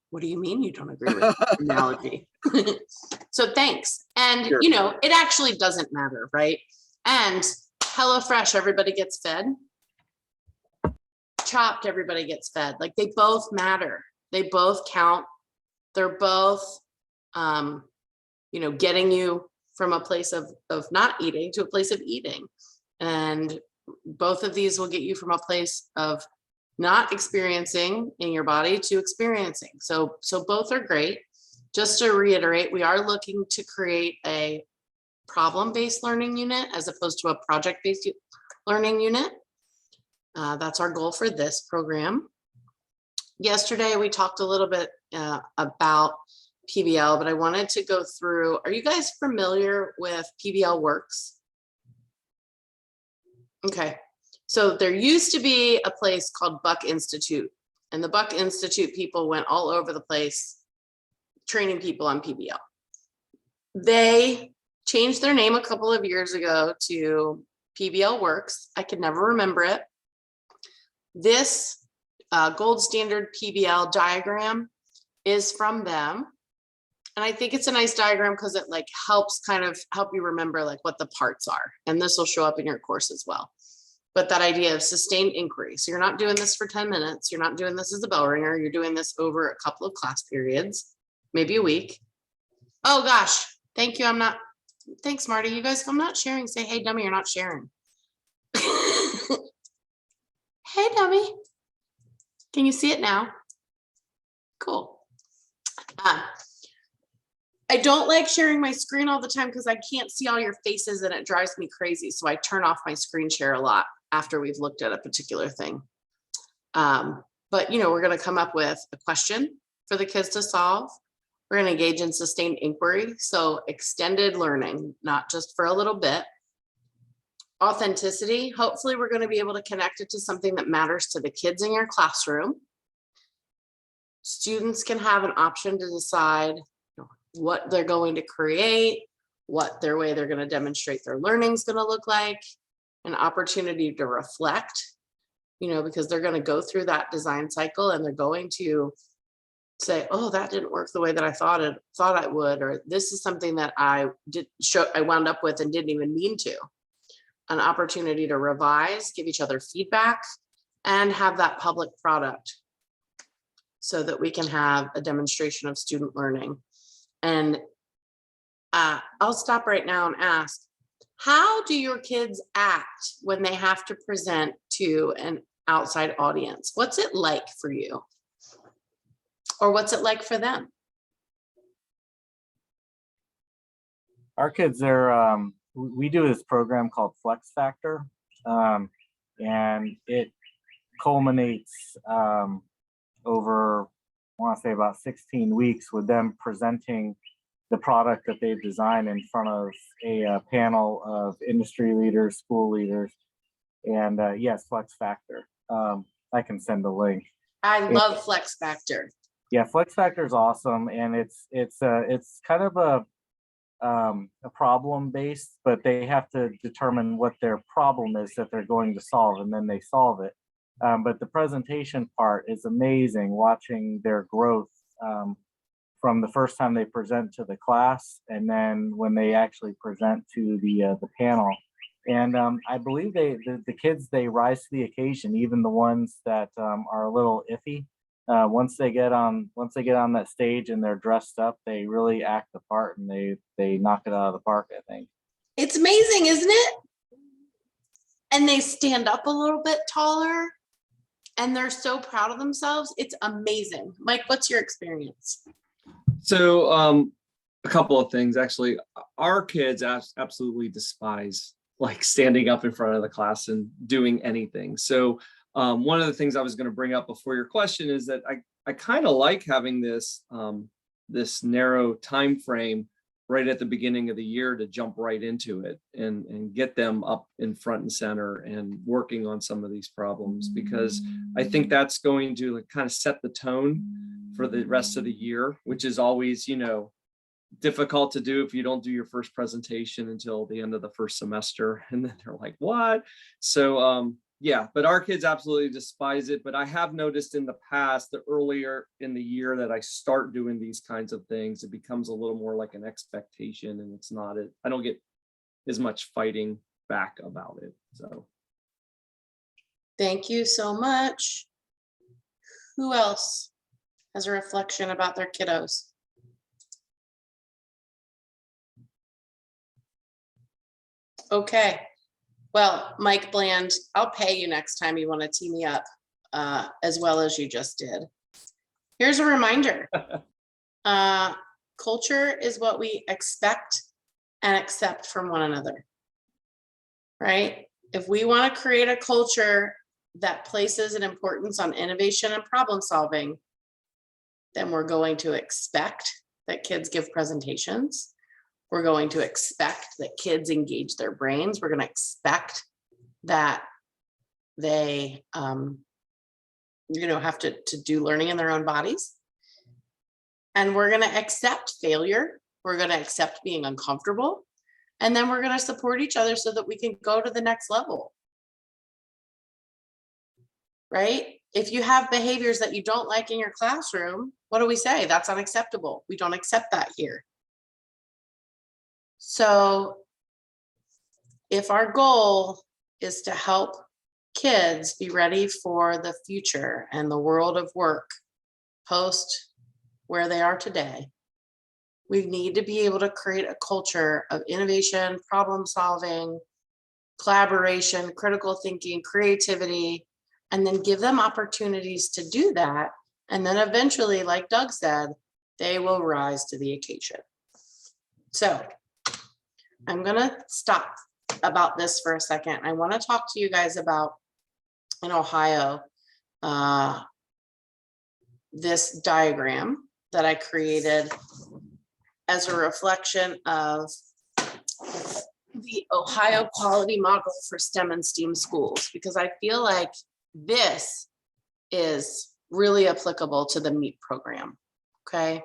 what do you mean you don't agree with the analogy? So thanks. And, Sure. you know, it actually doesn't matter, right? And HelloFresh, everybody gets fed. Chopped, everybody gets fed. Like, they both matter. They both count. They're both, you know, getting you from a place of not eating to a place of eating. And both of these will get you from a place of not experiencing in your body to experiencing. So both are great. Just to reiterate, we are looking to create a problem-based learning unit as opposed to a project-based learning unit. That's our goal for this program. Yesterday, we talked a little bit about PBL, but I wanted to go through, are you guys familiar with PBL Works? Okay, so there used to be a place called Buck Institute, and the Buck Institute people went all over the place training people on PBL. They changed their name a couple of years ago to PBL Works. I could never remember it. This gold standard PBL diagram is from them. And I think it's a nice diagram because it like helps kind of help you remember like what the parts are. And this will show up in your course as well. But that idea of sustained inquiry. So you're not doing this for 10 minutes. You're not doing this as a bell ringer. You're doing this over a couple of class periods, maybe a week. Oh gosh, thank you. Thanks, Marty. You guys, if I'm not sharing, say, hey, dummy, you're not sharing. Hey, dummy. Can you see it now? Cool. I don't like sharing my screen all the time because I can't see all your faces and it drives me crazy. So I turn off my screen share a lot after we've looked at a particular thing. But, you know, we're going to come up with a question for the kids to solve. We're going to engage in sustained inquiry. So extended learning, not just for a little bit. authenticity. Hopefully we're going to be able to connect it to something that matters to the kids in your classroom. Students can have an option to decide what they're going to create, what their way they're going to demonstrate their learning is going to look like, an opportunity to reflect, because they're going to go through that design cycle and they're going to say, oh, that didn't work the way that I thought I would, or this is something that I wound up with and didn't even mean to. An opportunity to revise, give each other feedback, and have that public product so that we can have a demonstration of student learning. And I'll stop right now and ask, how do your kids act when they have to present to an outside audience? What's it like for you? Or what's it like for them? Our kids are, we do this program called Flex Factor, and it culminates over, I want to say about 16 weeks with them presenting the product that they've designed in front of a panel of industry leaders, school leaders, and yes, Flex Factor. I can send a link. I love Flex Factor. Yeah, Flex Factor is awesome, and it's kind of a problem based, but they have to determine what their problem is that they're going to solve, and then they solve it. But the presentation part is amazing, watching their growth from the first time they present to the class, and then when they actually present to the panel. And I believe the kids, they rise to the occasion, even the ones that are a little iffy. Once they get on that stage and they're dressed up, they really act the part, and they knock it out of the park, I think. It's amazing, isn't it? And they stand up a little bit taller and they're so proud of themselves. It's amazing. Mike, what's your experience? So a couple of things, actually. Our kids absolutely despise like standing up in front of the class and doing anything. So one of the things I was going to bring up before your question is that I kind of like having this this narrow time frame right at the beginning of the year to jump right into it and get them up in front and center and working on some of these problems, because I think that's going to like kind of set the tone for the rest of the year, which is always, difficult to do if you don't do your first presentation until the end of the first semester, and then they're like, what? So yeah, but our kids absolutely despise it. But I have noticed in the past, the earlier in the year that I start doing these kinds of things, it becomes a little more like an expectation, and it's not I don't get as much fighting back about it. So thank you so much. Who else has a reflection about their kiddos? Okay. Well, Mike Bland, I'll pay you next time you want to tee me up as well as you just did. Here's a reminder. Culture is what we expect and accept from one another, right? If we want to create a culture that places an importance on innovation and problem solving, then we're going to expect that kids give presentations. We're going to expect that kids engage their brains. We're going to expect that they, have to do learning in their own bodies. And we're going to accept failure. We're going to accept being uncomfortable. And then we're going to support each other so that we can go to the next level. Right? If you have behaviors that you don't like in your classroom, what do we say? That's unacceptable. We don't accept that here. So if our goal is to help kids be ready for the future and the world of work post where they are today, we need to be able to create a culture of innovation, problem solving, collaboration, critical thinking, creativity, and then give them opportunities to do that. And then eventually, like Doug said, they will rise to the occasion. So I'm going to stop about this for a second. I want to talk to you guys about in Ohio, this diagram that I created as a reflection of the Ohio quality model for STEM and STEAM schools, because I feel like this is really applicable to the MEEP program. Okay.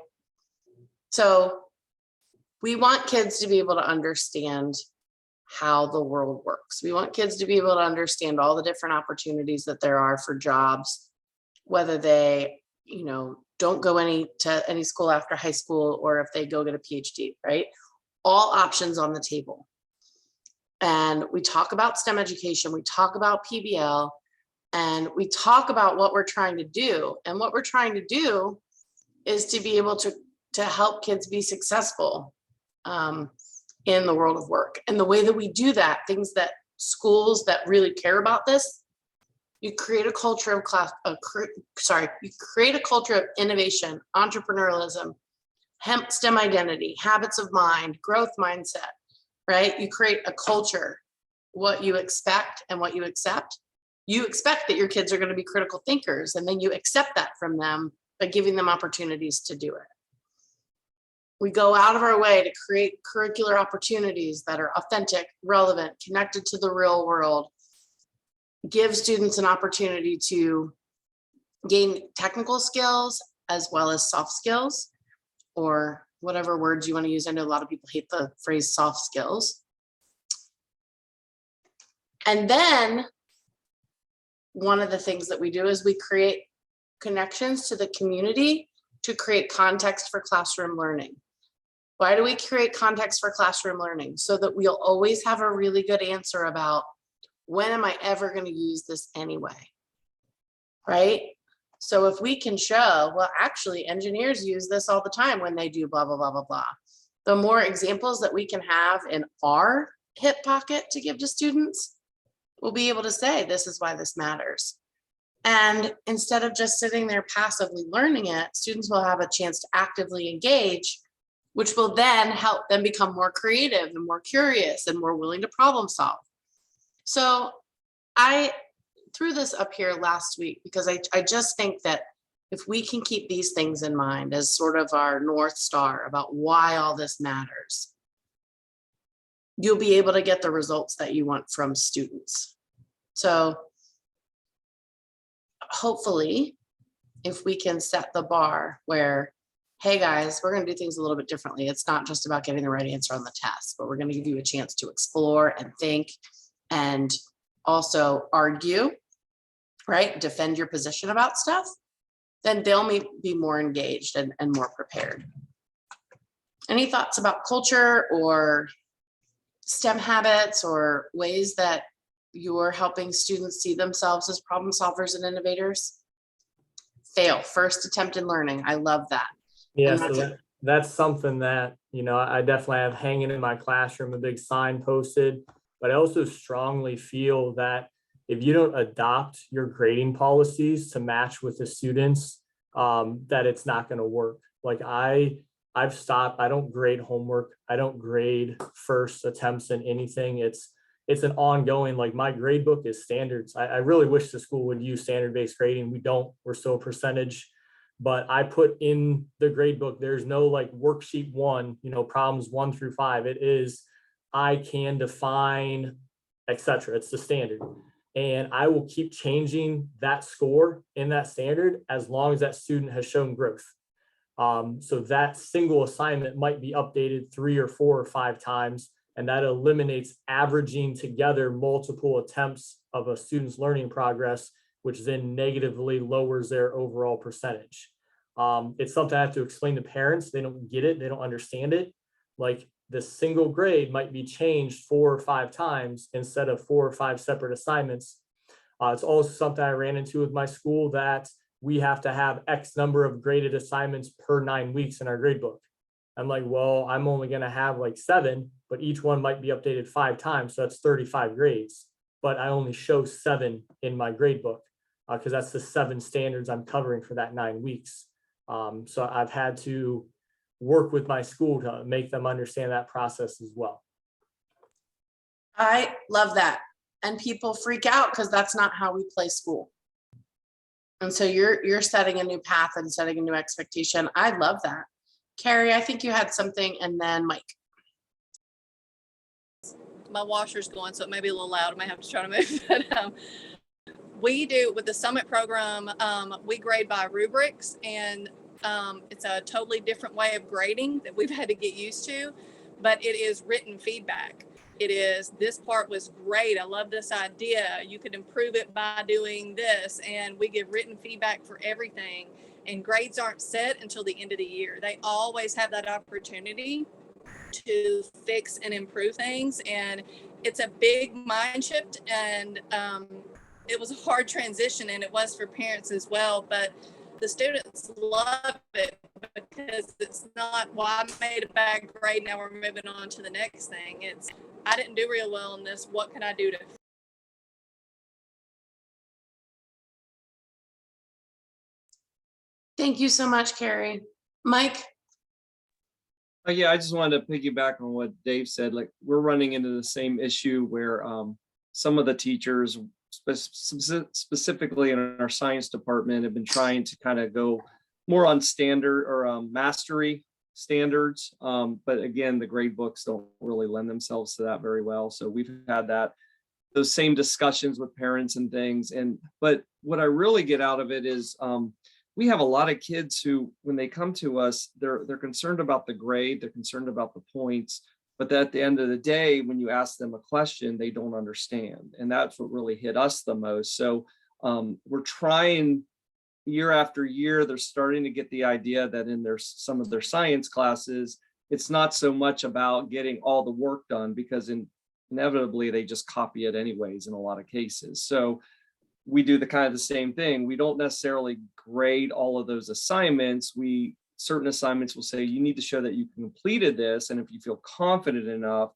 So we want kids to be able to understand how the world works. We want kids to be able to understand all the different opportunities that there are for jobs, whether they, don't go to any school after high school, or if they go get a PhD, right? All options on the table. And we talk about STEM education, we talk about PBL, and we talk about what we're trying to do. And what we're trying to do is to be able to help kids be successful in the world of work. And the way that we do that, things that schools that really care about this, you create a culture of you create a culture of innovation, entrepreneurialism, STEM identity, habits of mind, growth mindset, right? You create a culture, what you expect and what you accept. You expect that your kids are going to be critical thinkers, and then you accept that from them by giving them opportunities to do it. We go out of our way to create curricular opportunities that are authentic, relevant, connected to the real world, give students an opportunity to gain technical skills as well as soft skills, or whatever words you want to use. I know a lot of people hate the phrase soft skills. And then one of the things that we do is we create connections to the community to create context for classroom learning. Why do we create context for classroom learning? So that we'll always have a really good answer about, when am I ever going to use this anyway? Right? So if we can show, well, actually engineers use this all the time when they do blah, blah, blah, blah, blah. The more examples that we can have in our hip pocket to give to students, we'll be able to say, this is why this matters. And instead of just sitting there passively learning it, students will have a chance to actively engage, which will then help them become more creative and more curious and more willing to problem solve. So I threw this up here last week because I just think that if we can keep these things in mind as sort of our North Star about why all this matters, you'll be able to get the results that you want from students. So hopefully, if we can set the bar where, hey guys, we're going to do things a little bit differently. It's not just about getting the right answer on the test, but we're going to give you a chance to explore and think and also argue, right? Defend your position about stuff. Then they'll be more engaged and more prepared. Any thoughts about culture or STEM habits or ways that you're helping students see themselves as problem solvers and innovators? Fail, first attempt in learning. I love that. Yeah, so that's something that, I definitely have hanging in my classroom, a big sign posted, but I also strongly feel that if you don't adopt your grading policies to match with the students, that it's not going to work. Like I've stopped, I don't grade homework. I don't grade first attempts in anything. It's an ongoing, like my grade book is standards. I really wish the school would use standard-based grading. We don't, we're still a percentage, but I put in the grade book, there's no like worksheet 1, problems 1 through 5. It is, I can define, etc. It's the standard. And I will keep changing that score in that standard as long as that student has shown growth. So that single assignment might be updated 3 or 4 or 5 times, and that eliminates averaging together multiple attempts of a student's learning progress, which then negatively lowers their overall percentage. It's something I have to explain to parents. They don't get it. They don't understand it. Like the single grade might be changed 4 or 5 times instead of 4 or 5 separate assignments. It's also something I ran into with my school, that we have to have X number of graded assignments per 9 weeks in our grade book. I'm like, well, I'm only going to have like 7, but each one might be updated 5 times. So that's 35 grades, but I only show 7 in my grade book because that's the 7 standards I'm covering for that 9 weeks. So I've had to work with my school to make them understand that process as well. I love that. And people freak out because that's not how we play school. And so you're setting a new path and setting a new expectation. I love that. Carrie, I think you had something, and then Mike. my washer's going, so it may be a little loud. I may have to try to move. But we do with the Summit program, we grade by rubrics, and it's a totally different way of grading that we've had to get used to, but it is written feedback. It is, this part was great. I love this idea. You could improve it by doing this. And we give written feedback for everything. And grades aren't set until the end of the year. They always have that opportunity to fix and improve things. And it's a big mind shift. And it was a hard transition, and it was for parents as well. But the students love it because it's not, well, I made a bad grade, now we're moving on to the next thing. It's, I didn't do real well in this. What can I do to? Thank you so much, Carrie. Mike? Yeah, I just wanted to piggyback on what Dave said. Like, we're running into the same issue where some of the teachers, specifically in our science department, have been trying to kind of go more on standard or mastery standards. But again, the grade books don't really lend themselves to that very well. So we've had those same discussions with parents and things. But what I really get out of it is we have a lot of kids who, when they come to us, they're concerned about the grade, they're concerned about the points, but at the end of the day, when you ask them a question, they don't understand. And that's what really hit us the most. So we're trying, year after year, they're starting to get the idea that in some of their science classes, it's not so much about getting all the work done, because inevitably they just copy it anyways in a lot of cases. So we do the same thing. We don't necessarily grade all of those assignments. Certain assignments will say, you need to show that you completed this. And if you feel confident enough,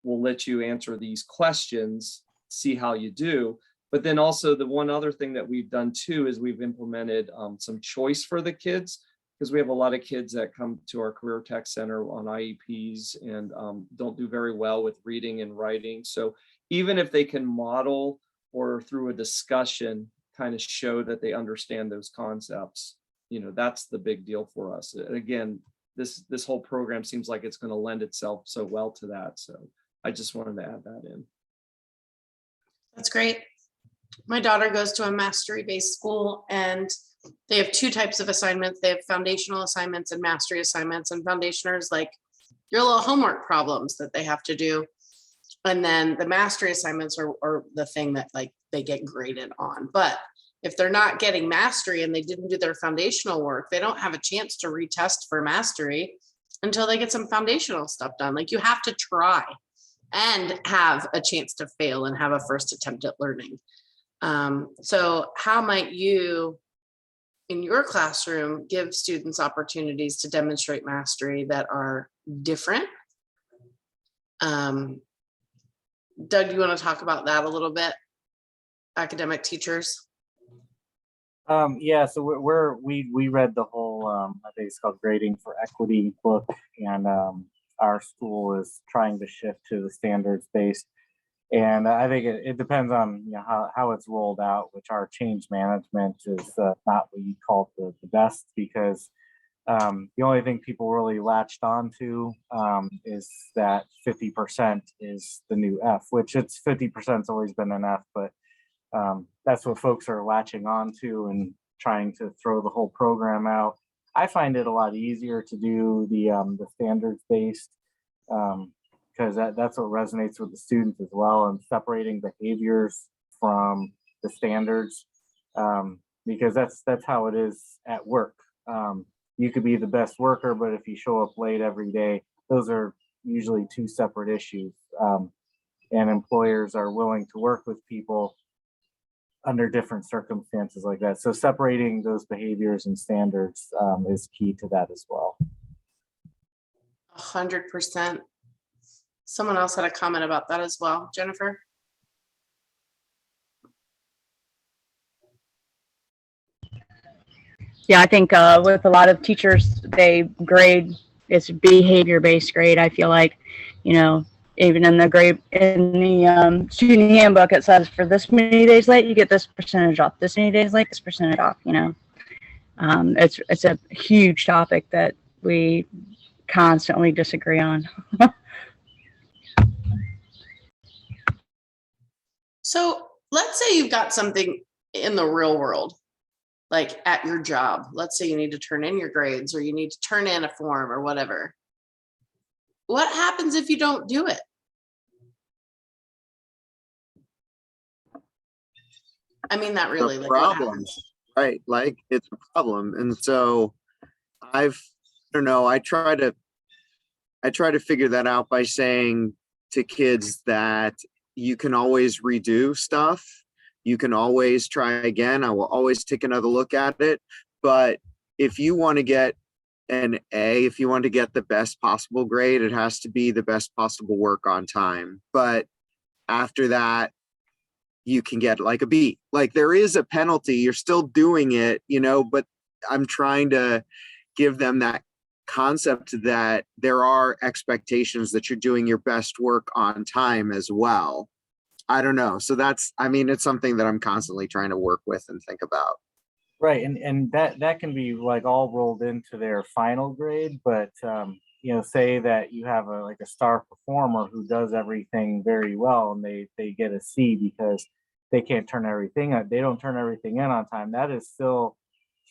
we'll let you answer these questions, see how you do. But then also the one other thing that we've done too is we've implemented some choice for the kids, because we have a lot of kids that come to our Career Tech Center on IEPs and don't do very well with reading and writing. So even if they can model or through a discussion kind of show that they understand those concepts, that's the big deal for us. And again, this whole program seems like it's going to lend itself so well to that. So I just wanted to add that in. That's great. My daughter goes to a mastery-based school, and they have two types of assignments. They have foundational assignments and mastery assignments. And foundationers, like your little homework problems that they have to do. And then the mastery assignments are the thing that like they get graded on. But if they're not getting mastery and they didn't do their foundational work, they don't have a chance to retest for mastery until they get some foundational stuff done. Like, you have to try and have a chance to fail and have a first attempt at learning. So how might you, in your classroom, give students opportunities to demonstrate mastery that are different? Doug, do you want to talk about that a little bit? Academic teachers. Yeah, so we read the whole I think it's called Grading for Equity book, and our school is trying to shift to the standards based. And I think it depends on how it's rolled out, which our change management is not what you call the best, because the only thing people really latched onto is that 50% is the new F, which it's 50%'s always been an F, but that's what folks are latching onto and trying to throw the whole program out. I find it a lot easier to do the standards based, because that's what resonates with the students as well, and separating behaviors from the standards, because that's how it is at work. You could be the best worker, but if you show up late every day, those are usually two separate issues. And employers are willing to work with people under different circumstances like that. So separating those behaviors and standards is key to that as well. 100%. Someone else had a comment about that as well. Jennifer? Yeah, I think with a lot of teachers, they grade, it's behavior-based grade. I feel like, even in the student handbook, it says for this many days late, you get this percentage off. This many days late, this percentage off. It's a huge topic that we constantly disagree on. So let's say you've got something in the real world, like at your job. Let's say you need to turn in your grades or you need to turn in a form or whatever. What happens if you don't do it? I mean that really, like what happens? Right, like it's a problem. And so I don't know, I try to figure that out by saying to kids that you can always redo stuff. You can always try again. I will always take another look at it. But if you want to get an A, if you want to get the best possible grade, it has to be the best possible work on time. But after that, you can get like a B. Like there is a penalty. You're still doing it, but I'm trying to give them that concept that there are expectations that you're doing your best work on time as well. I don't know. So it's something that I'm constantly trying to work with and think about. Right. And that can be like all rolled into their final grade, but say that you have a star performer who does everything very well and they get a C because they can't turn everything out. They don't turn everything in on time. That is still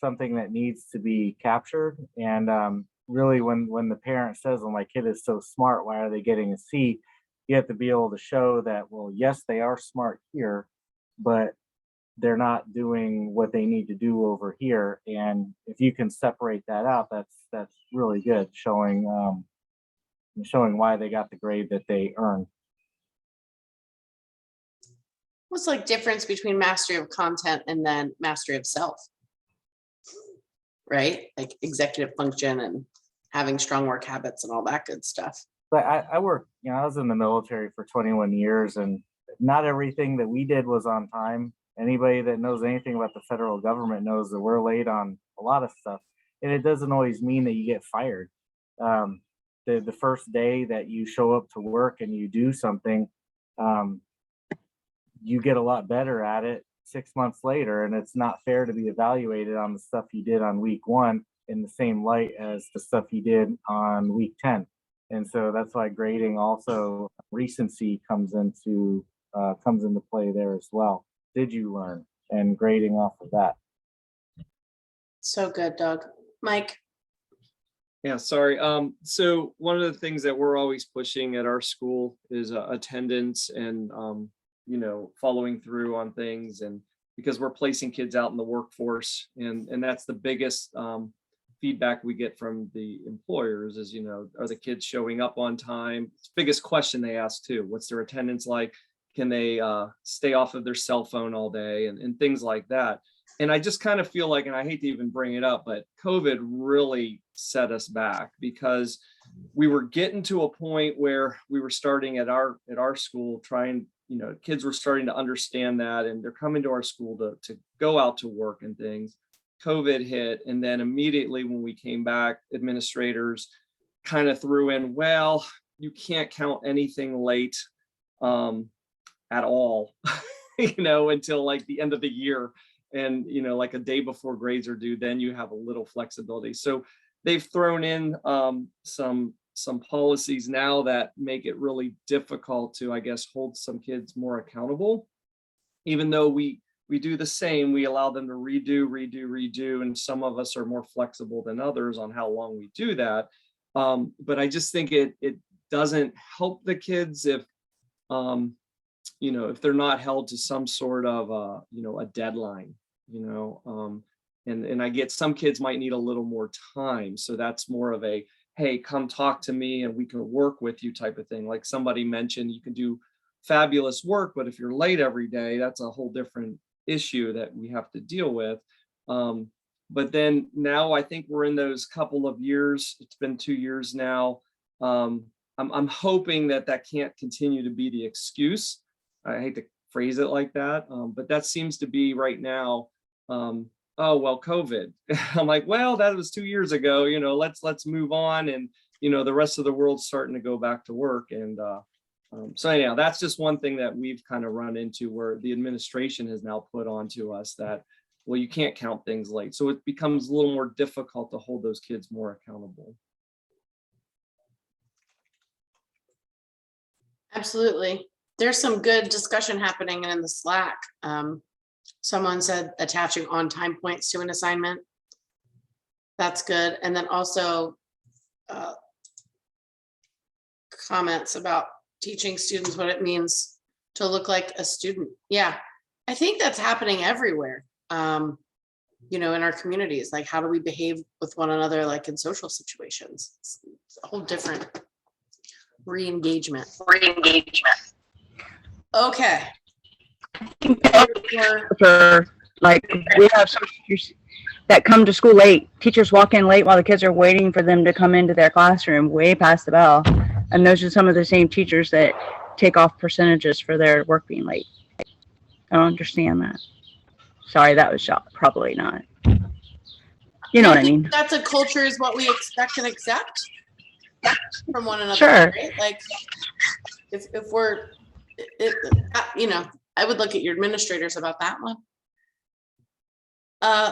something that needs to be captured. And really when the parent says, well, my kid is so smart, why are they getting a C? You have to be able to show that, well, yes, they are smart here, but they're not doing what they need to do over here. And if you can separate that out, that's really good, showing why they got the grade that they earned. What's like difference between mastery of content and then mastery of self? Right? Like executive function and having strong work habits and all that good stuff. But I worked, I was in the military for 21 years and not everything that we did was on time. Anybody that knows anything about the federal government knows that we're late on a lot of stuff. And it doesn't always mean that you get fired. The first day that you show up to work and you do something, you get a lot better at it 6 months later. And it's not fair to be evaluated on the stuff you did on week 1 in the same light as the stuff you did on week 10. And so that's why grading also recency comes into play there as well. Did you learn? And grading off of that. So good, Doug. Mike. Yeah, sorry. So one of the things that we're always pushing at our school is attendance and following through on things, and because we're placing kids out in the workforce, and that's the biggest feedback we get from the employers is, are the kids showing up on time? It's the biggest question they ask too. What's their attendance like? Can they stay off of their cell phone all day and things like that? And I just kind of feel like, and I hate to even bring it up, but COVID really set us back because we were getting to a point where we were starting at our school trying, kids were starting to understand that, and they're coming to our school to go out to work and things. COVID hit, and then immediately when we came back, administrators kind of threw in, well, you can't count anything late at all, until like the end of the year. And, like a day before grades are due, then you have a little flexibility. So they've thrown in some policies now that make it really difficult to, I guess, hold some kids more accountable. Even though we do the same, we allow them to redo, and some of us are more flexible than others on how long we do that. But I just think it doesn't help the kids if if they're not held to some sort of a deadline, and I get some kids might need a little more time. So that's more of a, hey, come talk to me and we can work with you type of thing. Like somebody mentioned, you can do fabulous work, but if you're late every day, that's a whole different issue that we have to deal with. But then now I think we're in those couple of years, it's been 2 years now. I'm hoping that can't continue to be the excuse. I hate to phrase it like that, but that seems to be right now. Oh, well, COVID. I'm like, well, that was 2 years ago, let's move on. And, the rest of the world's starting to go back to work. And so anyhow, that's just one thing that we've kind of run into where the administration has now put onto us that, well, you can't count things late. So it becomes a little more difficult to hold those kids more accountable. Absolutely. There's some good discussion happening in the Slack. Someone said attaching on-time points to an assignment. That's good. And then also comments about teaching students what it means to look like a student. Yeah, I think that's happening everywhere. You know, in our communities, like how do we behave with one another, like in social situations? It's a whole different re-engagement. Okay. For like, we have some teachers that come to school late. Teachers walk in late while the kids are waiting for them to come into their classroom way past the bell. And those are some of the same teachers that take off percentages for their work being late. I don't understand that. Sorry, that was probably not. You know what I mean? That's a culture is what we expect and accept from one another. Sure. Right? Like if we're, you know, I would look at your administrators about that one.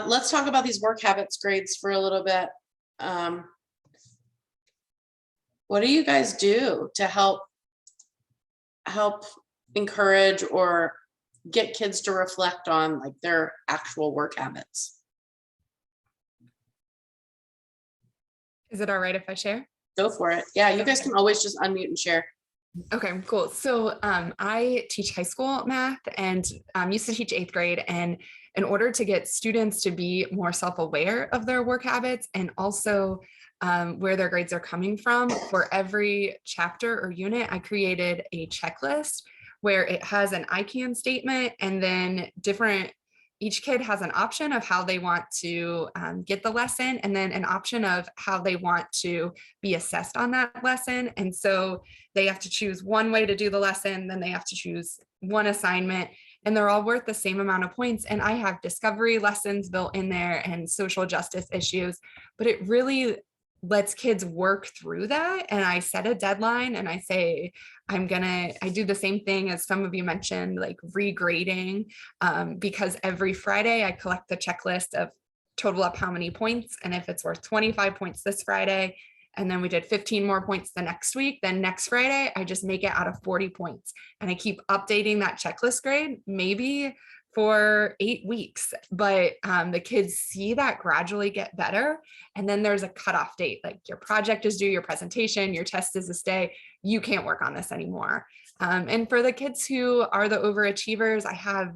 Let's talk about these work habits grades for a little bit. What do you guys do to help encourage or get kids to reflect on like their actual work habits? Is it all right if I share? Go for it. Yeah, you guys can always just unmute and share. Okay, cool. So I teach high school math and used to teach 8th grade. And in order to get students to be more self-aware of their work habits and also where their grades are coming from, for every chapter or unit, I created a checklist where it has an I can statement and then each kid has an option of how they want to get the lesson and then an option of how they want to be assessed on that lesson. And so they have to choose one way to do the lesson, then they have to choose one assignment, and they're all worth the same amount of points. And I have discovery lessons built in there and social justice issues, but it really lets kids work through that. And I set a deadline and I say, I do the same thing as some of you mentioned, like regrading, because every Friday I collect the checklist of total up how many points. And if it's worth 25 points this Friday, and then we did 15 more points the next week, then next Friday, I just make it out of 40 points. And I keep updating that checklist grade, maybe for 8 weeks, but the kids see that gradually get better. And then there's a cutoff date, like your project is due, your presentation, your test is this day, you can't work on this anymore. And for the kids who are the overachievers, I have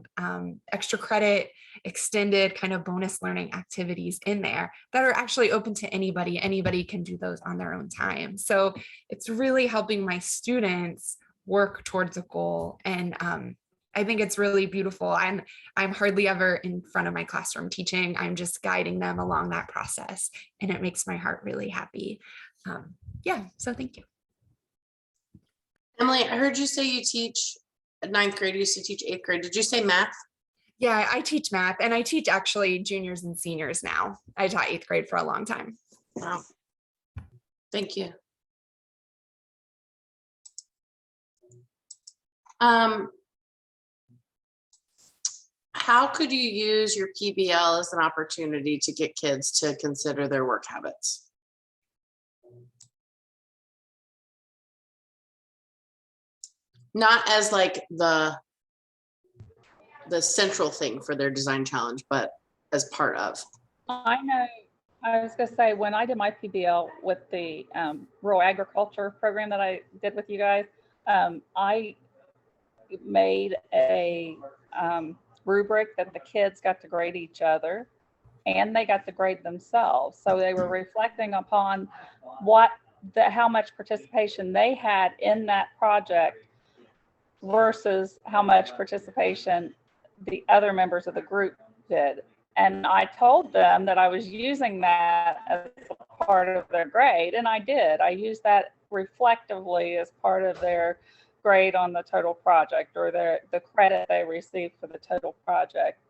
extra credit, extended kind of bonus learning activities in there that are actually open to anybody. Anybody can do those on their own time. So it's really helping my students work towards a goal. And I think it's really beautiful. I'm hardly ever in front of my classroom teaching. I'm just guiding them along that process. And it makes my heart really happy. Yeah, so thank you. Emily, I heard you say you teach 9th grade, you used to teach 8th grade. Did you say math? Yeah, I teach math and I teach actually juniors and seniors now. I taught 8th grade for a long time. Wow. Thank you. How could you use your PBL as an opportunity to get kids to consider their work habits? Not as like the central thing for their design challenge, but as part of. I know, I was gonna say, when I did my PBL with the rural agriculture program that I did with you guys, I made a rubric that the kids got to grade each other and they got to grade themselves. So they were reflecting upon how much participation they had in that project versus how much participation the other members of the group did. And I told them that I was using that as a part of their grade, and I did. I used that reflectively as part of their grade on the total project, or the credit they received for the total project.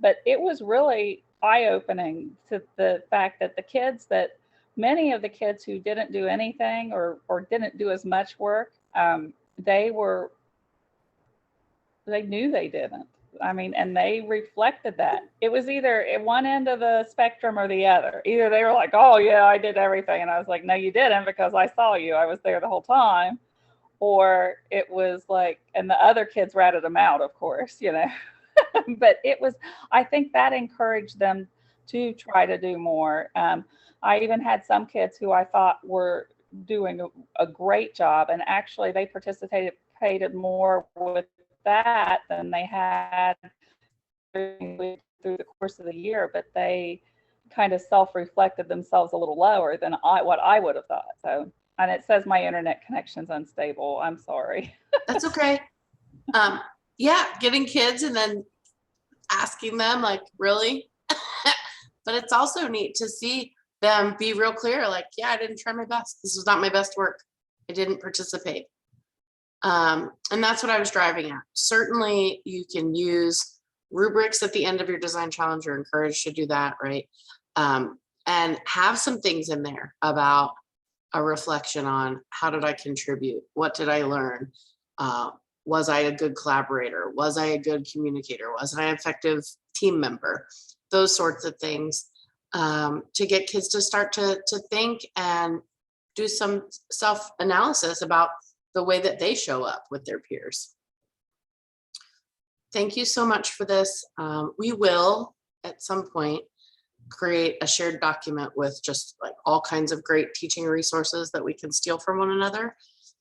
But it was really eye-opening to the fact that many of the kids who didn't do anything or didn't do as much work, they knew they didn't. I mean, and they reflected that. It was either at one end of the spectrum or the other. Either they were like, oh yeah, I did everything. And I was like, no, you didn't, because I saw you. I was there the whole time. or it was like, and the other kids ratted them out, of course, you know. But it was, I think that encouraged them to try to do more. I even had some kids who I thought were doing a great job, and actually they participated more with that than they had through the course of the year, but they kind of self-reflected themselves a little lower than what I would have thought. So, and it says my internet connection's unstable. I'm sorry. That's okay. Yeah, getting kids and then asking them like, really? But it's also neat to see them be real clear, like, yeah, I didn't try my best. This was not my best work. I didn't participate. And that's what I was driving at. Certainly you can use rubrics at the end of your design challenge. You're encouraged to do that, right? And have some things in there about a reflection on how did I contribute? What did I learn? Was I a good collaborator? Was I a good communicator? Was I an effective team member? Those sorts of things, to get kids to start to think and do some self-analysis about the way that they show up with their peers. Thank you so much for this. We will, at some point, create a shared document with just like all kinds of great teaching resources that we can steal from one another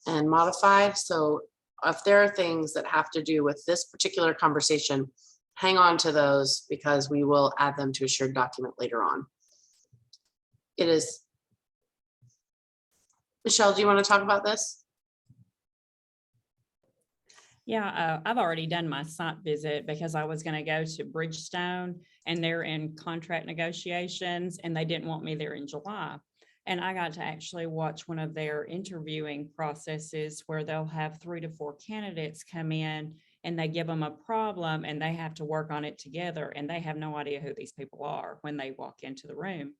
and modify. So if there are things that have to do with this particular conversation, hang on to those because we will add them to a shared document later on. It is. Michelle, do you want to talk about this? Yeah, I've already done my site visit because I was going to go to Bridgestone and they're in contract negotiations and they didn't want me there in July. And I got to actually watch one of their interviewing processes where they'll have 3 to 4 candidates come in and they give them a problem and they have to work on it together and they have no idea who these people are when they walk into the room.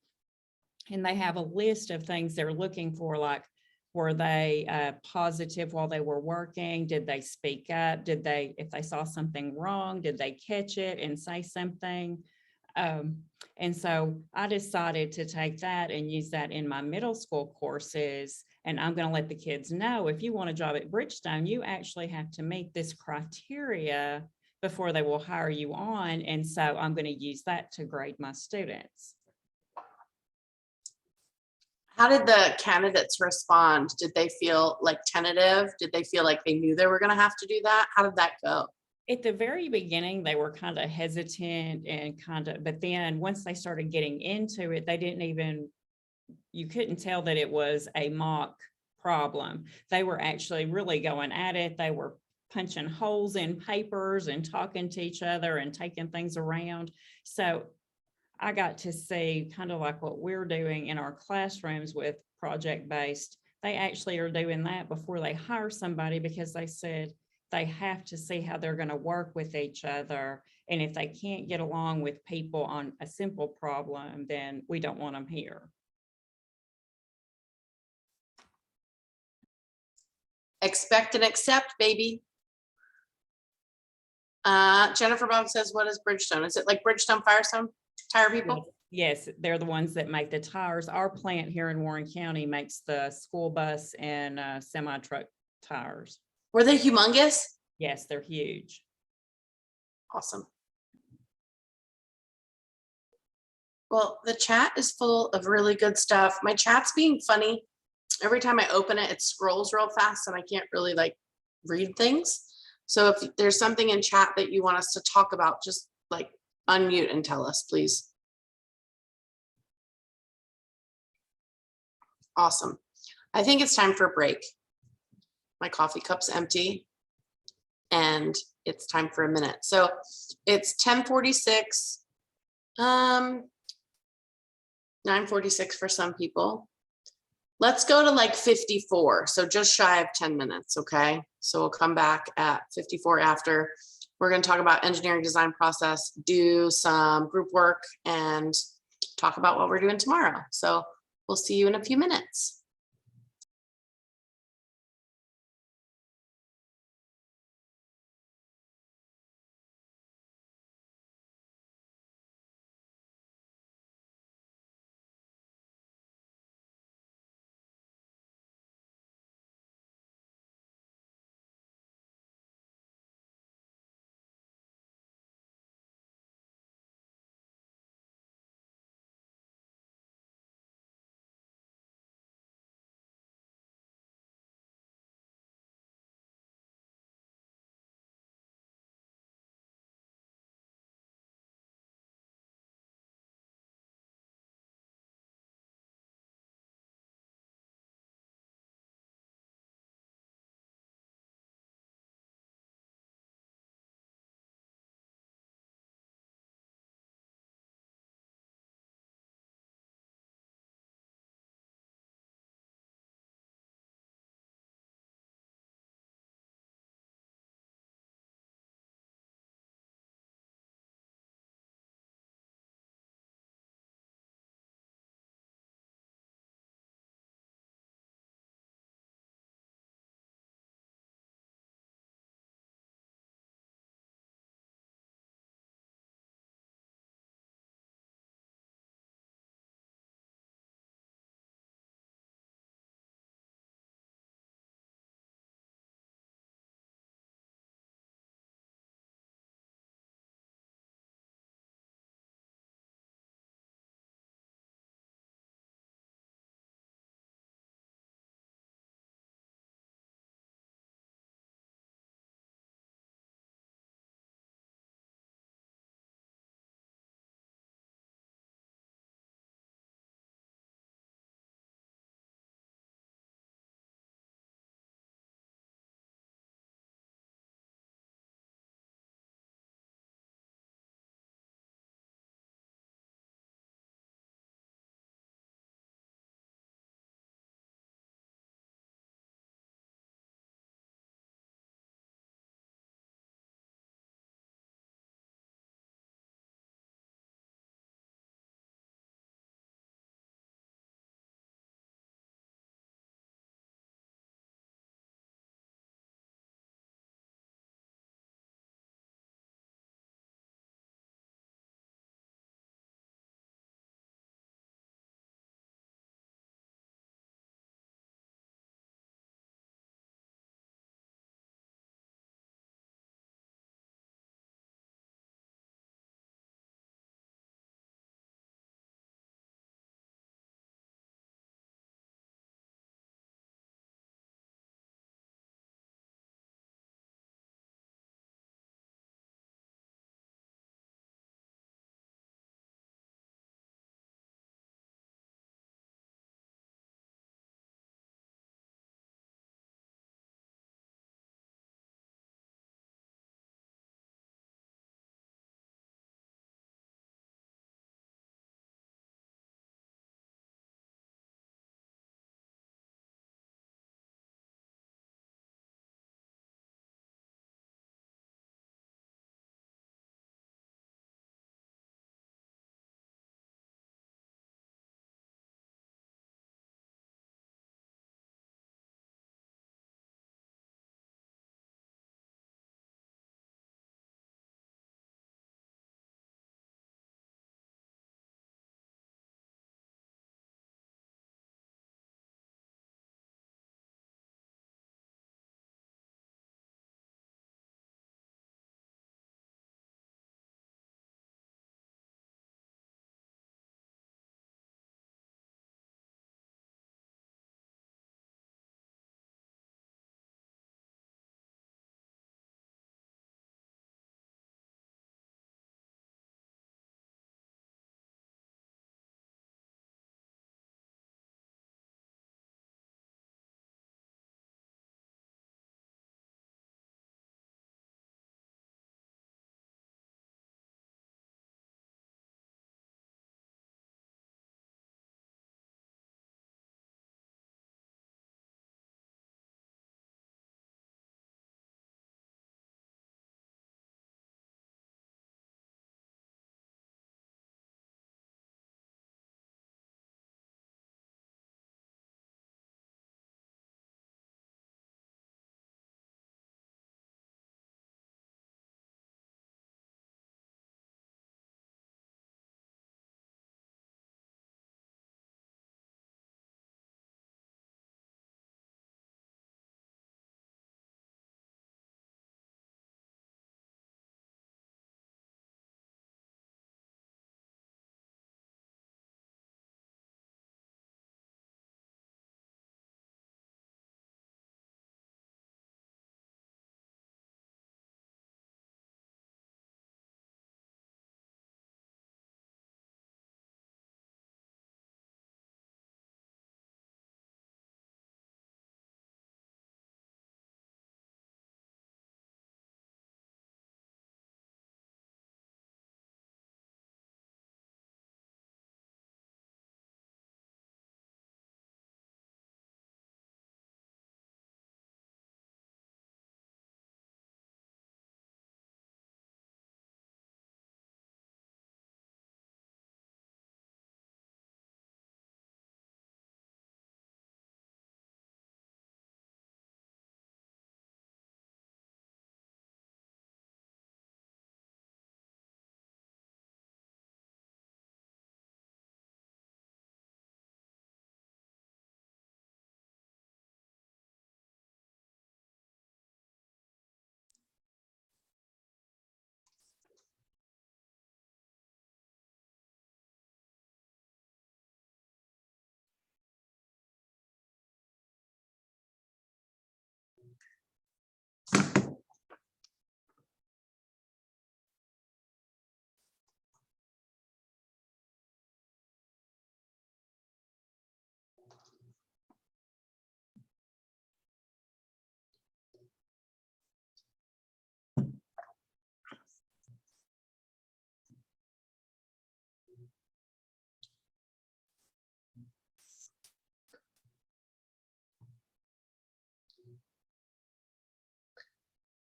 And they have a list of things they're looking for, like, were they positive while they were working? Did they speak up? Did they, if they saw something wrong, did they catch it and say something? And so I decided to take that and use that in my middle school courses. And I'm going to let the kids know, if you want a job at Bridgestone, you actually have to meet this criteria before they will hire you on. And so I'm going to use that to grade my students. How did the candidates respond? Did they feel like tentative? Did they feel like they knew they were going to have to do that? How did that go? At the very beginning, they were kind of hesitant and but then once they started getting into it, they didn't even, you couldn't tell that it was a mock problem. They were actually really going at it. They were punching holes in papers and talking to each other and taking things around. So I got to see kind of like what we're doing in our classrooms with project-based. They actually are doing that before they hire somebody because they said they have to see how they're going to work with each other. And if they can't get along with people on a simple problem, then we don't want them here. Expect and accept, baby. Jennifer Bob says, what is Bridgestone? Is it like Bridgestone Firestone tire people? Yes, they're the ones that make the tires. Our plant here in Warren County makes the school bus and semi-truck tires. Were they humongous? Yes, they're huge. Awesome. Well, the chat is full of really good stuff. My chat's being funny. Every time I open it, it scrolls real fast and I can't really like read things. So if there's something in chat that you want us to talk about, just like unmute and tell us, please. Awesome. I think it's time for a break. My coffee cup's empty and it's time for a minute. So it's 10:46, 9:46 for some people. Let's go to like 54. So just shy of 10 minutes. Okay. So we'll come back at 54 after. We're going to talk about engineering design process, do some group work, and talk about what we're doing tomorrow. So we'll see you in a few minutes.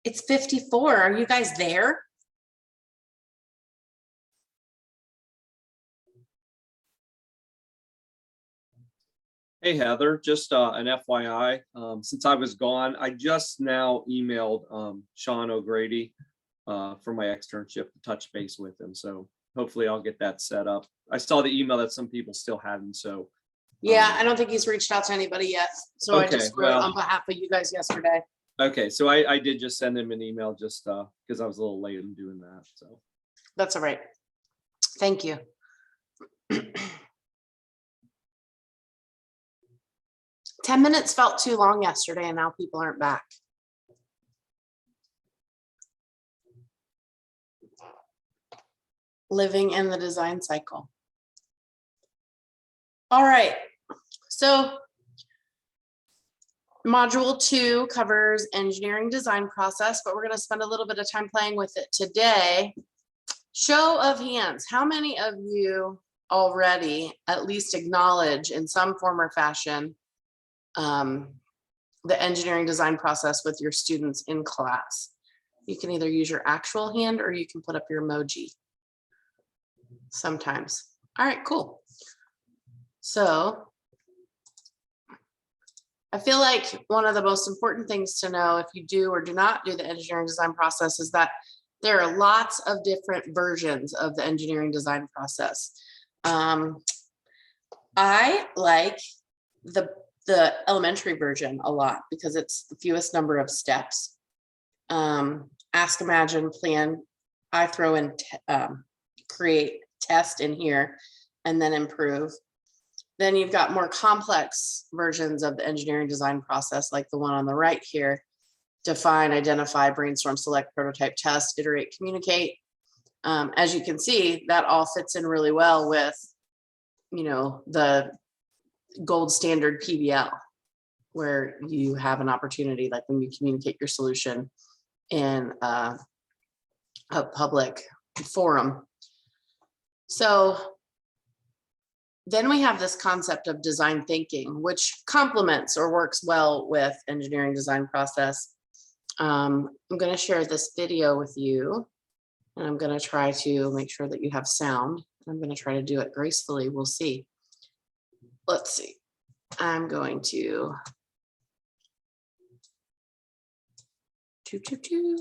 It's 54. Are you guys there? Hey, Heather, just an FYI, since I was gone, I just now emailed Sean O'Grady for my externship to touch base with him. So hopefully I'll get that set up. I saw the email that some people still hadn't, so. Yeah, I don't think he's reached out to anybody yet. So I Okay, just wrote on behalf of you guys yesterday. Okay, so I did just send him an email just because I was a little late in doing that, so. That's all right. Thank you. 10 minutes felt too long yesterday and now people aren't back. Living in the design cycle. All right, so module 2 covers engineering design process, but we're going to spend a little bit of time playing with it today. Show of hands, how many of you already at least acknowledge in some form or fashion the engineering design process with your students in class? You can either use your actual hand or you can put up your emoji sometimes. All right, cool. So I feel like one of the most important things to know if you do or do not do the engineering design process is that there are lots of different versions of the engineering design process. I like the elementary version a lot because it's the fewest number of steps. Ask, imagine, plan. I throw in create, test in here, and then improve. Then you've got more complex versions of the engineering design process, like the one on the right here. Define, identify, brainstorm, select, prototype, test, iterate, communicate. As you can see, that all fits in really well with, you know, the gold standard PBL, where you have an opportunity, like when you communicate your solution in a public forum. So then we have this concept of design thinking, which complements or works well with engineering design process. I'm going to share this video with you, and I'm going to try to make sure that you have sound. I'm going to try to do it gracefully. We'll see. Let's see. I'm going to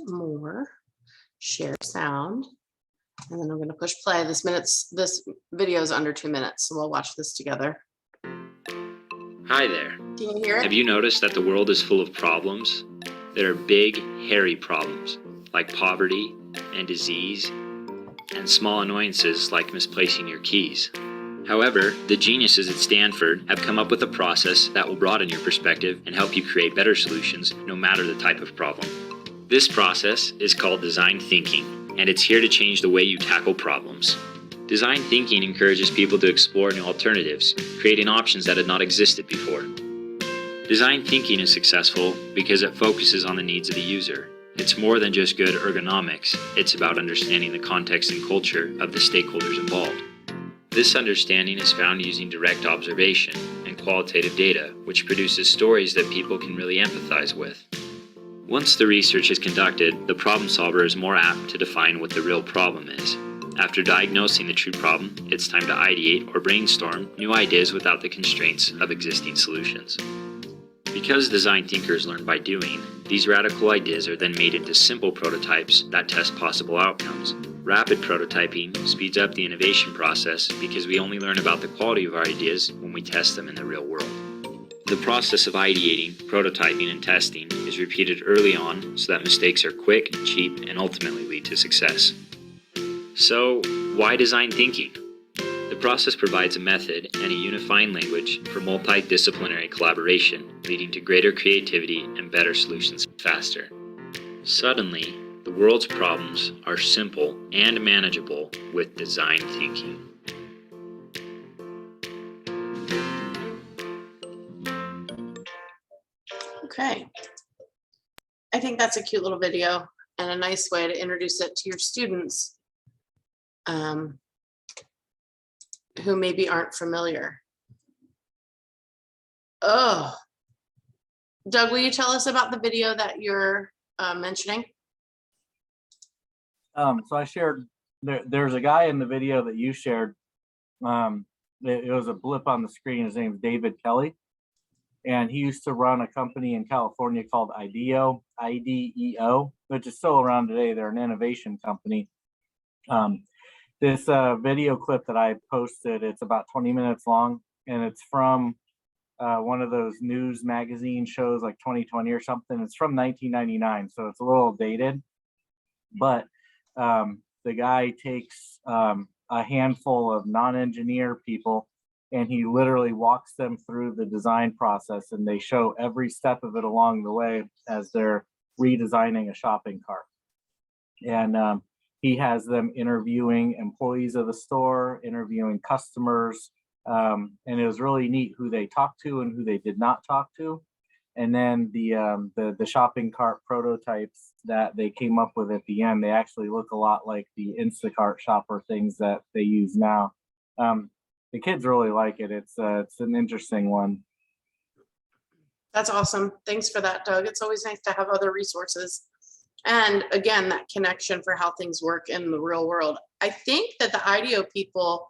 more share sound, and then I'm going to push play. This video is under 2 minutes, so we'll watch this together. Hi there. Can you hear it? Have you noticed that the world is full of problems? There are big, hairy problems like poverty and disease, and small annoyances like misplacing your keys. However, the geniuses at Stanford have come up with a process that will broaden your perspective and help you create better solutions no matter the type of problem. This process is called design thinking, and it's here to change the way you tackle problems. Design thinking encourages people to explore new alternatives, creating options that had not existed before. Design thinking is successful because it focuses on the needs of the user. It's more than just good ergonomics, it's about understanding the context and culture of the stakeholders involved. This understanding is found using direct observation and qualitative data, which produces stories that people can really empathize with. Once the research is conducted, the problem solver is more apt to define what the real problem is. After diagnosing the true problem, it's time to ideate or brainstorm new ideas without the constraints of existing solutions. Because design thinkers learn by doing, these radical ideas are then made into simple prototypes that test possible outcomes. Rapid prototyping speeds up the innovation process because we only learn about the quality of our ideas when we test them in the real world. The process of ideating, prototyping, and testing is repeated early on so that mistakes are quick, cheap, and ultimately lead to success. So, why design thinking? The process provides a method and a unifying language for multidisciplinary collaboration, leading to greater creativity and better solutions faster. Suddenly, the world's problems are simple and manageable with design thinking. Okay. I think that's a cute little video and a nice way to introduce it to your students who maybe aren't familiar. Oh, Doug, will you tell us about the video that you're mentioning? So I shared, there's a guy in the video that you shared. It was a blip on the screen. His name is David Kelly. And he used to run a company in California called IDEO, IDEO, which is still around today. They're an innovation company. This video clip that I posted, it's about 20 minutes long, and it's from one of those news magazine shows like 2020 or something. It's from 1999, so it's a little dated. But the guy takes a handful of non-engineer people, and he literally walks them through the design process, and they show every step of it along the way as they're redesigning a shopping cart. And he has them interviewing employees of the store, interviewing customers, and it was really neat who they talked to and who they did not talk to. And then the shopping cart prototypes that they came up with at the end, they actually look a lot like the Instacart shopper things that they use now. The kids really like it. It's an interesting one. That's awesome. Thanks for that, Doug. It's always nice to have other resources. And again, that connection for how things work in the real world. I think that the IDEO people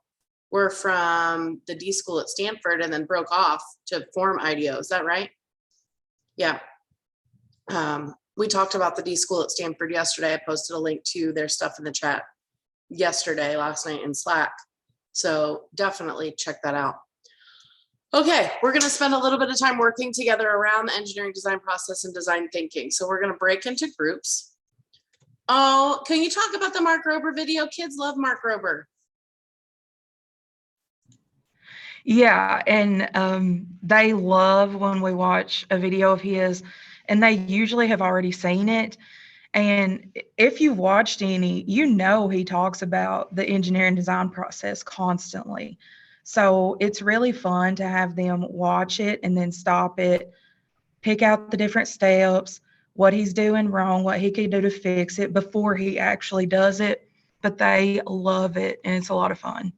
were from the D school at Stanford and then broke off to form IDEO. Is that right? Yeah. We talked about the D school at Stanford yesterday. I posted a link to their stuff in the chat last night in Slack. So definitely check that out. Okay, we're going to spend a little bit of time working together around the engineering design process and design thinking. So we're going to break into groups. Oh, can you talk about the Mark Rober video? Kids love Mark Rober. Yeah, and they love when we watch a video of his, and they usually have already seen it. And if you watched any, you know he talks about the engineering design process constantly. So it's really fun to have them watch it and then stop it, pick out the different steps, what he's doing wrong, what he could do to fix it before he actually does it. But they love it, and it's a lot of fun.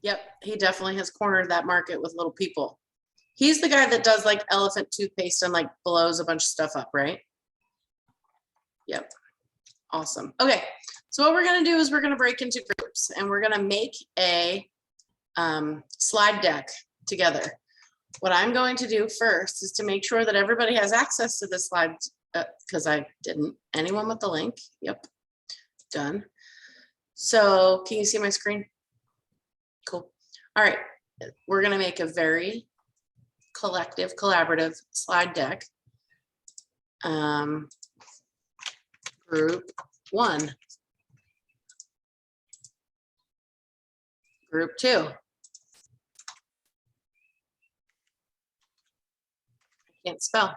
Yep, he definitely has cornered that market with little people. He's the guy that does like elephant toothpaste and like blows a bunch of stuff up, right? Yep. Awesome. Okay. So what we're going to do is we're going to break into groups, and we're going to make a slide deck together. What I'm going to do first is to make sure that everybody has access to the slides, because I didn't. Anyone with the link? Yep. Done. So can you see my screen? Cool. All right. We're going to make a very collective, collaborative slide deck. Group 1. Group 2. I can't spell.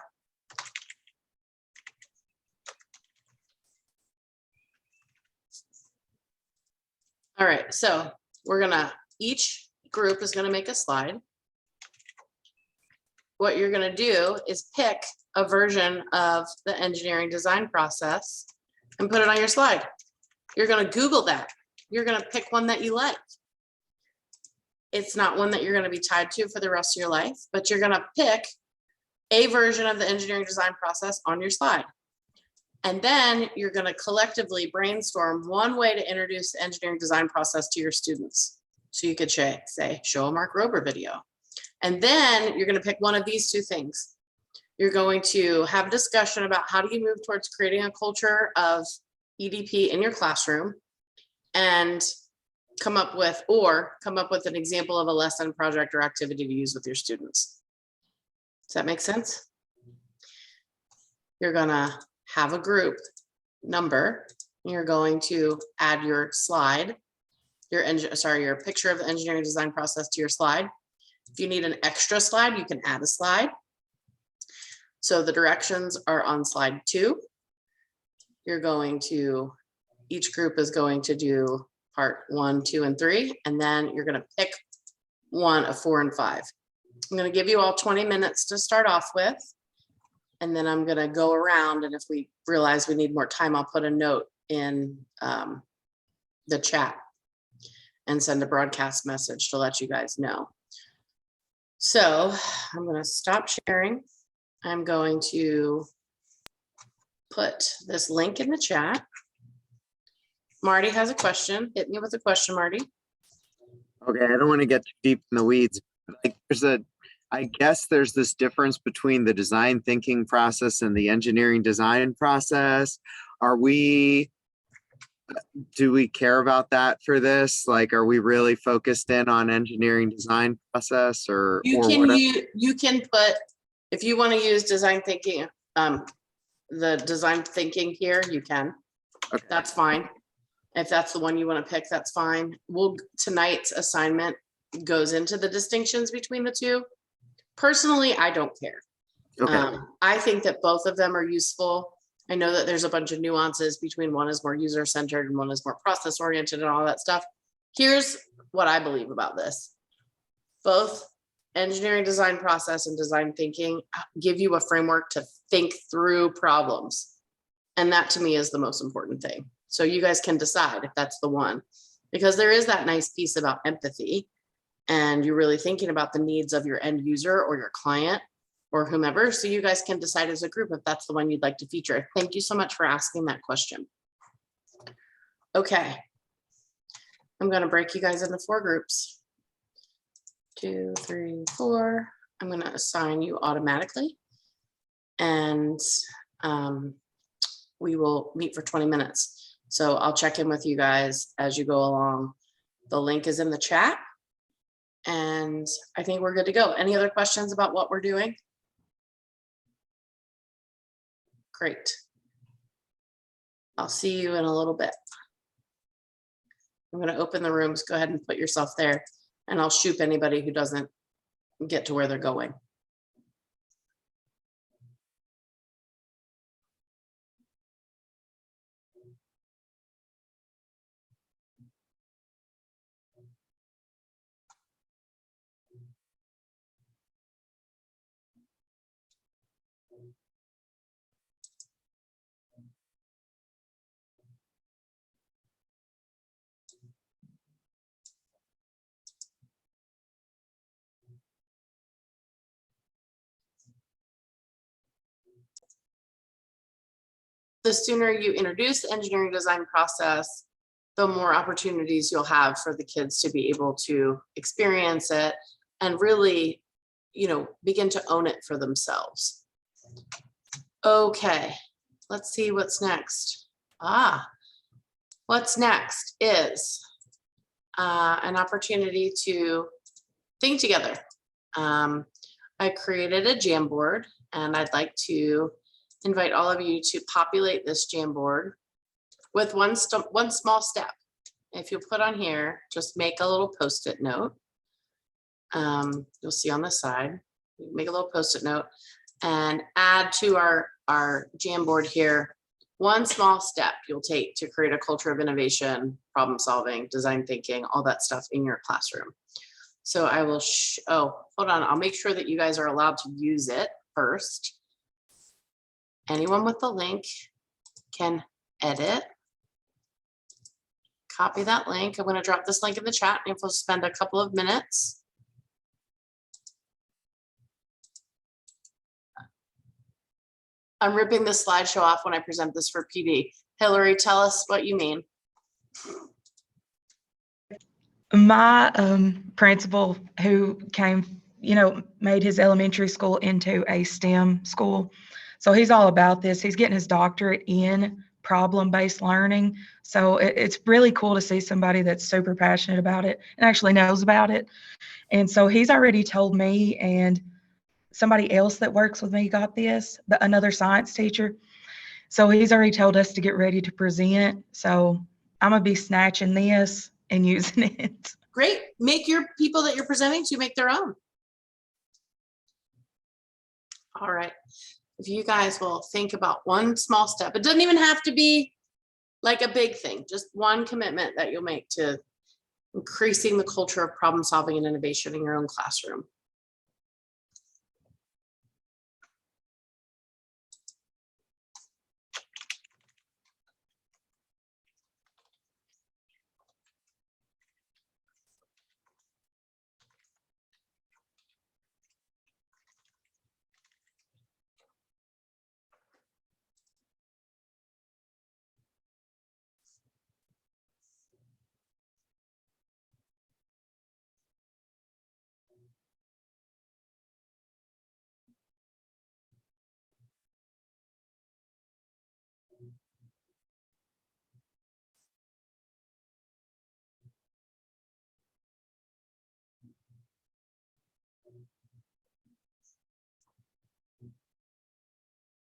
All right, so each group is gonna make a slide. What you're gonna do is pick a version of the engineering design process and put it on your slide. You're gonna Google that. You're gonna pick one that you like. It's not one that you're gonna be tied to for the rest of your life, but you're gonna pick a version of the engineering design process on your slide. And then you're gonna collectively brainstorm one way to introduce the engineering design process to your students. So you could say, show a Mark Rober video. And then you're gonna pick one of these two things. You're going to have a discussion about how do you move towards creating a culture of EDP in your classroom, and come up with an example of a lesson, project, or activity to use with your students. Does that make sense? You're gonna have a group number. You're going to add your slide, your picture of the engineering design process to your slide. If you need an extra slide, you can add a slide. So the directions are on slide 2. Each group is going to do part 1, 2, and 3, and then you're going to pick one of 4 and 5. I'm going to give you all 20 minutes to start off with, and then I'm going to go around, and if we realize we need more time, I'll put a note in the chat and send a broadcast message to let you guys know. So I'm going to stop sharing. I'm going to put this link in the chat. Marty has a question. Hit me with a question, Marty. Okay, I don't want to get too deep in the weeds. Like I guess there's this difference between the design thinking process and the engineering design process. Do we care about that for this? Like, are we really focused in on engineering design process or You can put, if you want to use design thinking, the design thinking here, you can. Okay. That's fine. If that's the one you want to pick, that's fine. Tonight's assignment goes into the distinctions between the two. Personally, I don't care. Okay. I think that both of them are useful. I know that there's a bunch of nuances between one is more user-centered and one is more process-oriented and all that stuff. Here's what I believe about this. Both engineering design process and design thinking give you a framework to think through problems. And that to me is the most important thing. So you guys can decide if that's the one, because there is that nice piece about empathy and you're really thinking about the needs of your end user or your client or whomever. So you guys can decide as a group if that's the one you'd like to feature. Thank you so much for asking that question. Okay. I'm going to break you guys into 4 groups. 2, 3, 4. I'm going to assign you automatically. And we will meet for 20 minutes. So I'll check in with you guys as you go along. The link is in the chat. And I think we're good to go. Any other questions about what we're doing? Great. I'll see you in a little bit. I'm going to open the rooms. Go ahead and put yourself there, and I'll shoot anybody who doesn't get to where they're going. The sooner you introduce the engineering design process, the more opportunities you'll have for the kids to be able to experience it and really, begin to own it for themselves. Okay, let's see what's next. What's next is an opportunity to think together. I created a Jamboard, and I'd like to invite all of you to populate this Jamboard with one small step. If you'll put on here, just make a little Post-it note. You'll see on the side, make a little Post-it note and add to our Jamboard here one small step you'll take to create a culture of innovation, problem solving, design thinking, all that stuff in your classroom. So I will, hold on. I'll make sure that you guys are allowed to use it first. Anyone with the link can edit. Copy that link. I'm going to drop this link in the chat and we'll spend a couple of minutes. I'm ripping this slideshow off when I present this for PD. Hillary, tell us what you mean. My principal who came, made his elementary school into a STEM school. So he's all about this. He's getting his doctorate in problem-based learning. So it's really cool to see somebody that's super passionate about it and actually knows about it. And so he's already told me, and somebody else that works with me got this, another science teacher. So he's already told us to get ready to present. So I'm going to be snatching this and using it. Great. Make your people that you're presenting to make their own. All right. If you guys will think about one small step, it doesn't even have to be like a big thing, just one commitment that you'll make to increasing the culture of problem solving and innovation in your own classroom.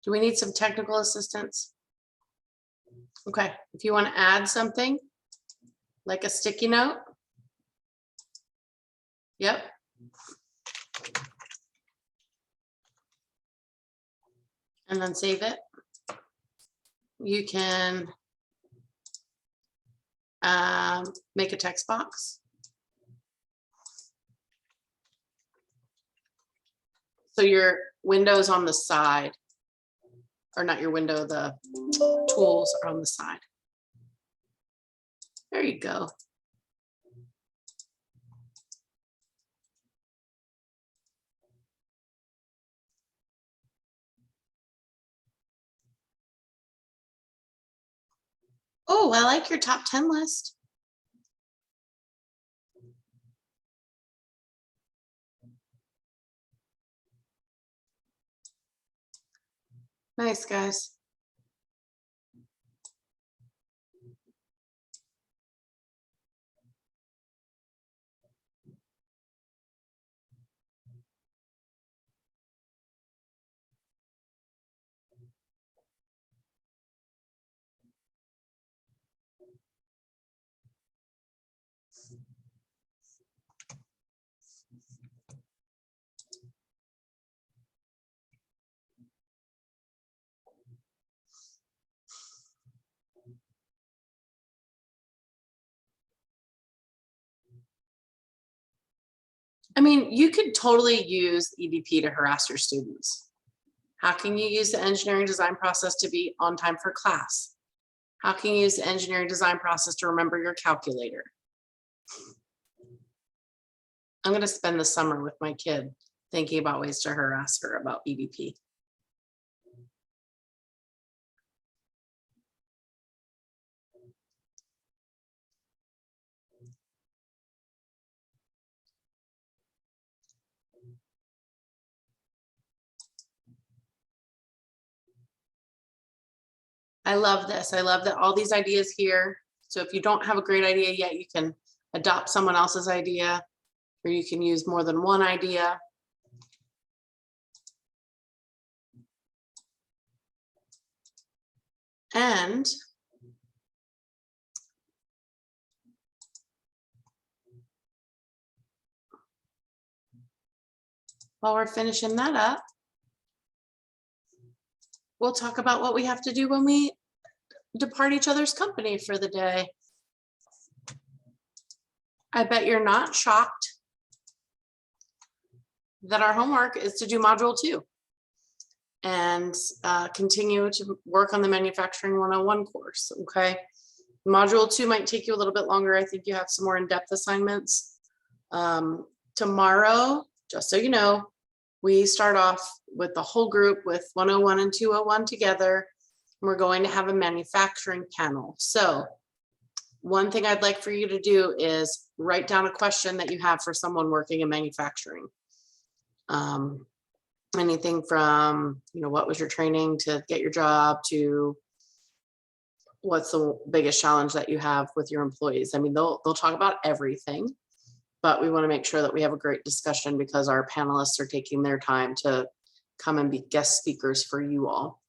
Do we need some technical assistance? Okay, if you want to add something, like a sticky note. Yep. And then save it. You can make a text box. So your window's on the side, or not your window, the tools are on the side. There you go. Oh, I like your top 10 list. Nice, guys. I mean, you could totally use EDP to harass your students. How can you use the engineering design process to be on time for class? How can you use the engineering design process to remember your calculator? I'm going to spend the summer with my kid thinking about ways to harass her about EDP. I love this. I love that all these ideas here. So if you don't have a great idea yet, you can adopt someone else's idea, or you can use more than one idea. And while we're finishing that up, we'll talk about what we have to do when we depart each other's company for the day. I bet you're not shocked that our homework is to do module 2 and continue to work on the manufacturing 101 course. Okay, module 2 might take you a little bit longer. I think you have some more in-depth assignments. Tomorrow, just so you know, we start off with the whole group with 101 and 201 together. We're going to have a manufacturing panel. So one thing I'd like for you to do is write down a question that you have for someone working in manufacturing. Anything from, you know, what was your training to get your job, to what's the biggest challenge that you have with your employees. I mean, they'll talk about everything, but we want to make sure that we have a great discussion because our panelists are taking their time to come and be guest speakers for you all.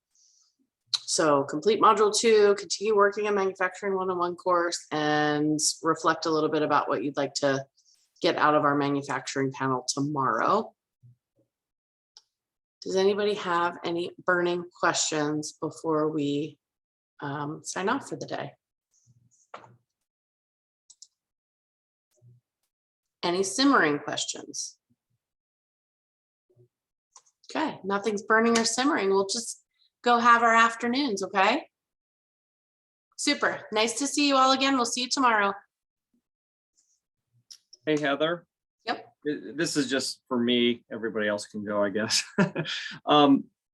So complete module 2, continue working on manufacturing 101 course, and reflect a little bit about what you'd like to get out of our manufacturing panel tomorrow. Does anybody have any burning questions before we sign off for the day? Any simmering questions? Okay, nothing's burning or simmering. We'll just go have our afternoons, okay? Super. Nice to see you all again. We'll see you tomorrow. Hey, Heather. Yep. This is just for me. Everybody else can go, I guess.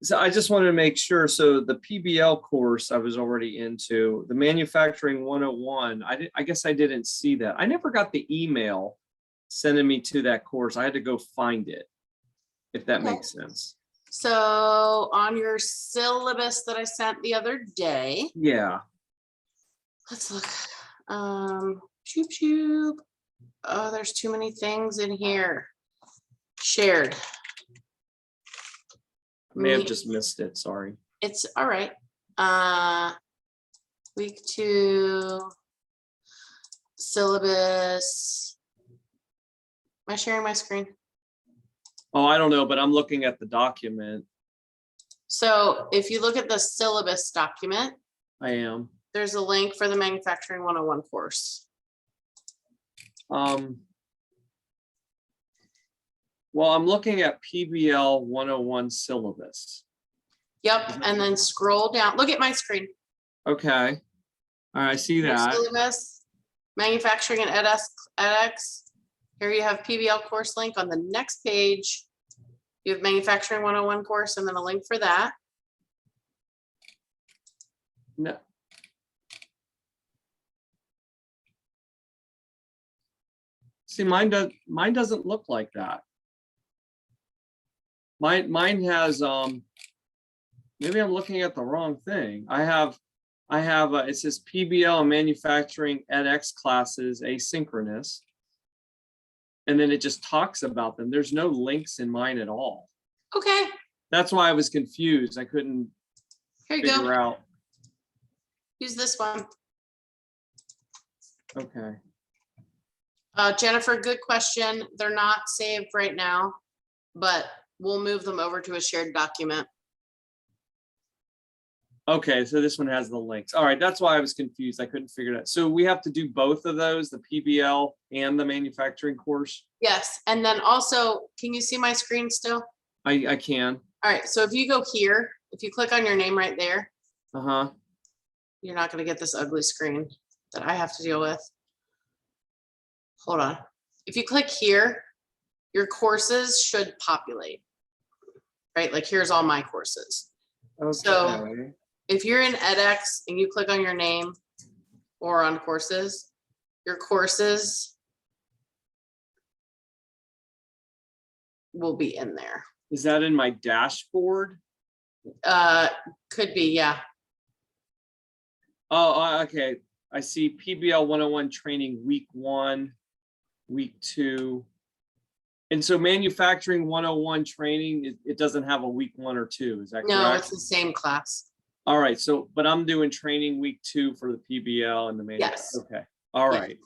So I just wanted to make sure. So the PBL course I was already into, the manufacturing 101, I guess I didn't see that. I never got the email sending me to that course. I had to go find it, if that makes sense. So on your syllabus that I sent the other day. Yeah. Let's look. Shoop, shoop. Oh, there's too many things in here. Shared. I may have just missed it. Sorry. It's all right. Week 2 syllabus. Am I sharing my screen? Oh, I don't know, but I'm looking at the document. So if you look at the syllabus document, I am. there's a link for the Manufacturing 101 course. Well, I'm looking at PBL 101 syllabus. Yep, and then scroll down. Look at my screen. Okay. All right, I see Your that. syllabus, manufacturing and edX. Here you have PBL course link on the next page. You have Manufacturing 101 course and then a link for that. No. See, mine doesn't look like that. Mine has maybe I'm looking at the wrong thing. I have it says PBL and manufacturing edX classes asynchronous. And then it just talks about them. There's no links in mine at all. Okay. That's why I was confused. I couldn't Here you figure go. out. Use this one. Okay. Jennifer, good question. They're not saved right now, but we'll move them over to a shared document. Okay, so this one has the links. All right, that's why I was confused. I couldn't figure it out. So we have to do both of those, the PBL and the manufacturing course? Yes, and then also, can you see my screen still? I can. All right, so if you go here, if you click on your name right there, Uh-huh. you're not gonna get this ugly screen that I have to deal with. Hold on. If you click here, your courses should populate, right? Like here's all my courses. Okay. So if you're in edX and you click on your name or on courses, your courses will be in there. Is that in my dashboard? Could be, yeah. Oh, okay. I see PBL 101 training week 1, week 2. And so manufacturing 101 training, it doesn't have a week 1 or 2. Is that correct? No, it's the same class. All right. So, but I'm doing training week 2 for the PBL and the main. Yes. Okay. All right.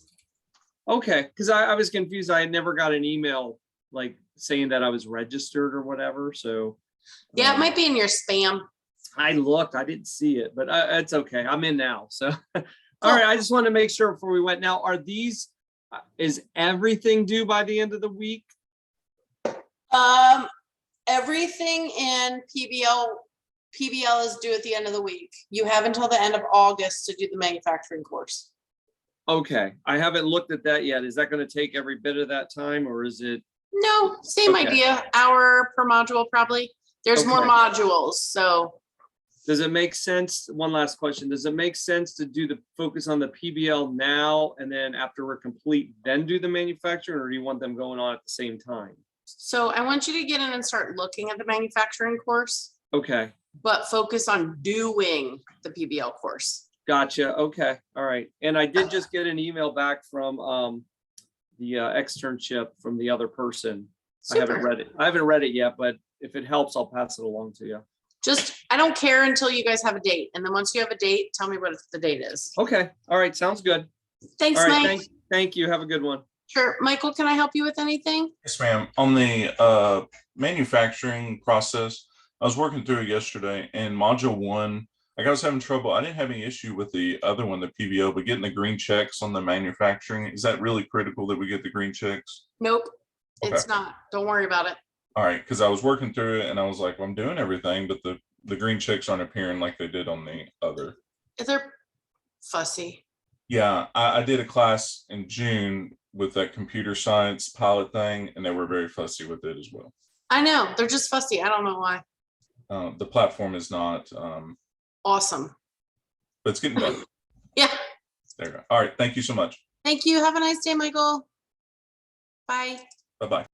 Okay. Because I was confused. I had never got an email like saying that I was registered or whatever. So. Yeah, it might be in your spam. I looked, I didn't see it, but it's okay. I'm in now. So, all right. I just want to make sure before we went. Now, are these, is everything due by the end of the week? Everything in PBL is due at the end of the week. You have until the end of August to do the manufacturing course. Okay. I haven't looked at that yet. Is that going to take every bit of that time or is it? No, same Okay. idea. Hour per module, probably. There's more Okay. modules, so. Does it make sense? One last question. Does it make sense to do the focus on the PBL now and then after we're complete, then do the manufacturing, or do you want them going on at the same time? So I want you to get in and start looking at the manufacturing course, Okay. but focus on doing the PBL course. Gotcha. Okay. All right. And I did just get an email back from the externship from the other person. Super. I haven't read it. I haven't read it yet, but if it helps, I'll pass it along to you. Just, I don't care until you guys have a date. And then once you have a date, tell me what the date is. Okay. All right. Sounds good. Thanks, All right. Mike. Thank you. Have a good one. Sure. Michael, can I help you with anything? Yes, ma'am. On the manufacturing process, I was working through it yesterday, and module 1, like I was having trouble. I didn't have any issue with the other one, the PBO, but getting the green checks on the manufacturing, is that really critical that we get the green checks? Nope, Okay. it's not. Don't worry about it. All right, because I was working through it and I was like, well, I'm doing everything, but the green checks aren't appearing like they did on the other. They're fussy. Yeah, I did a class in June with that computer science pilot thing, and they were very fussy with it as well. I know, they're just fussy. I don't know why. The platform is not Awesome. but it's getting better. Yeah. There you go. All right, thank you so much. Thank you. Have a nice day, Michael. Bye. Bye-bye.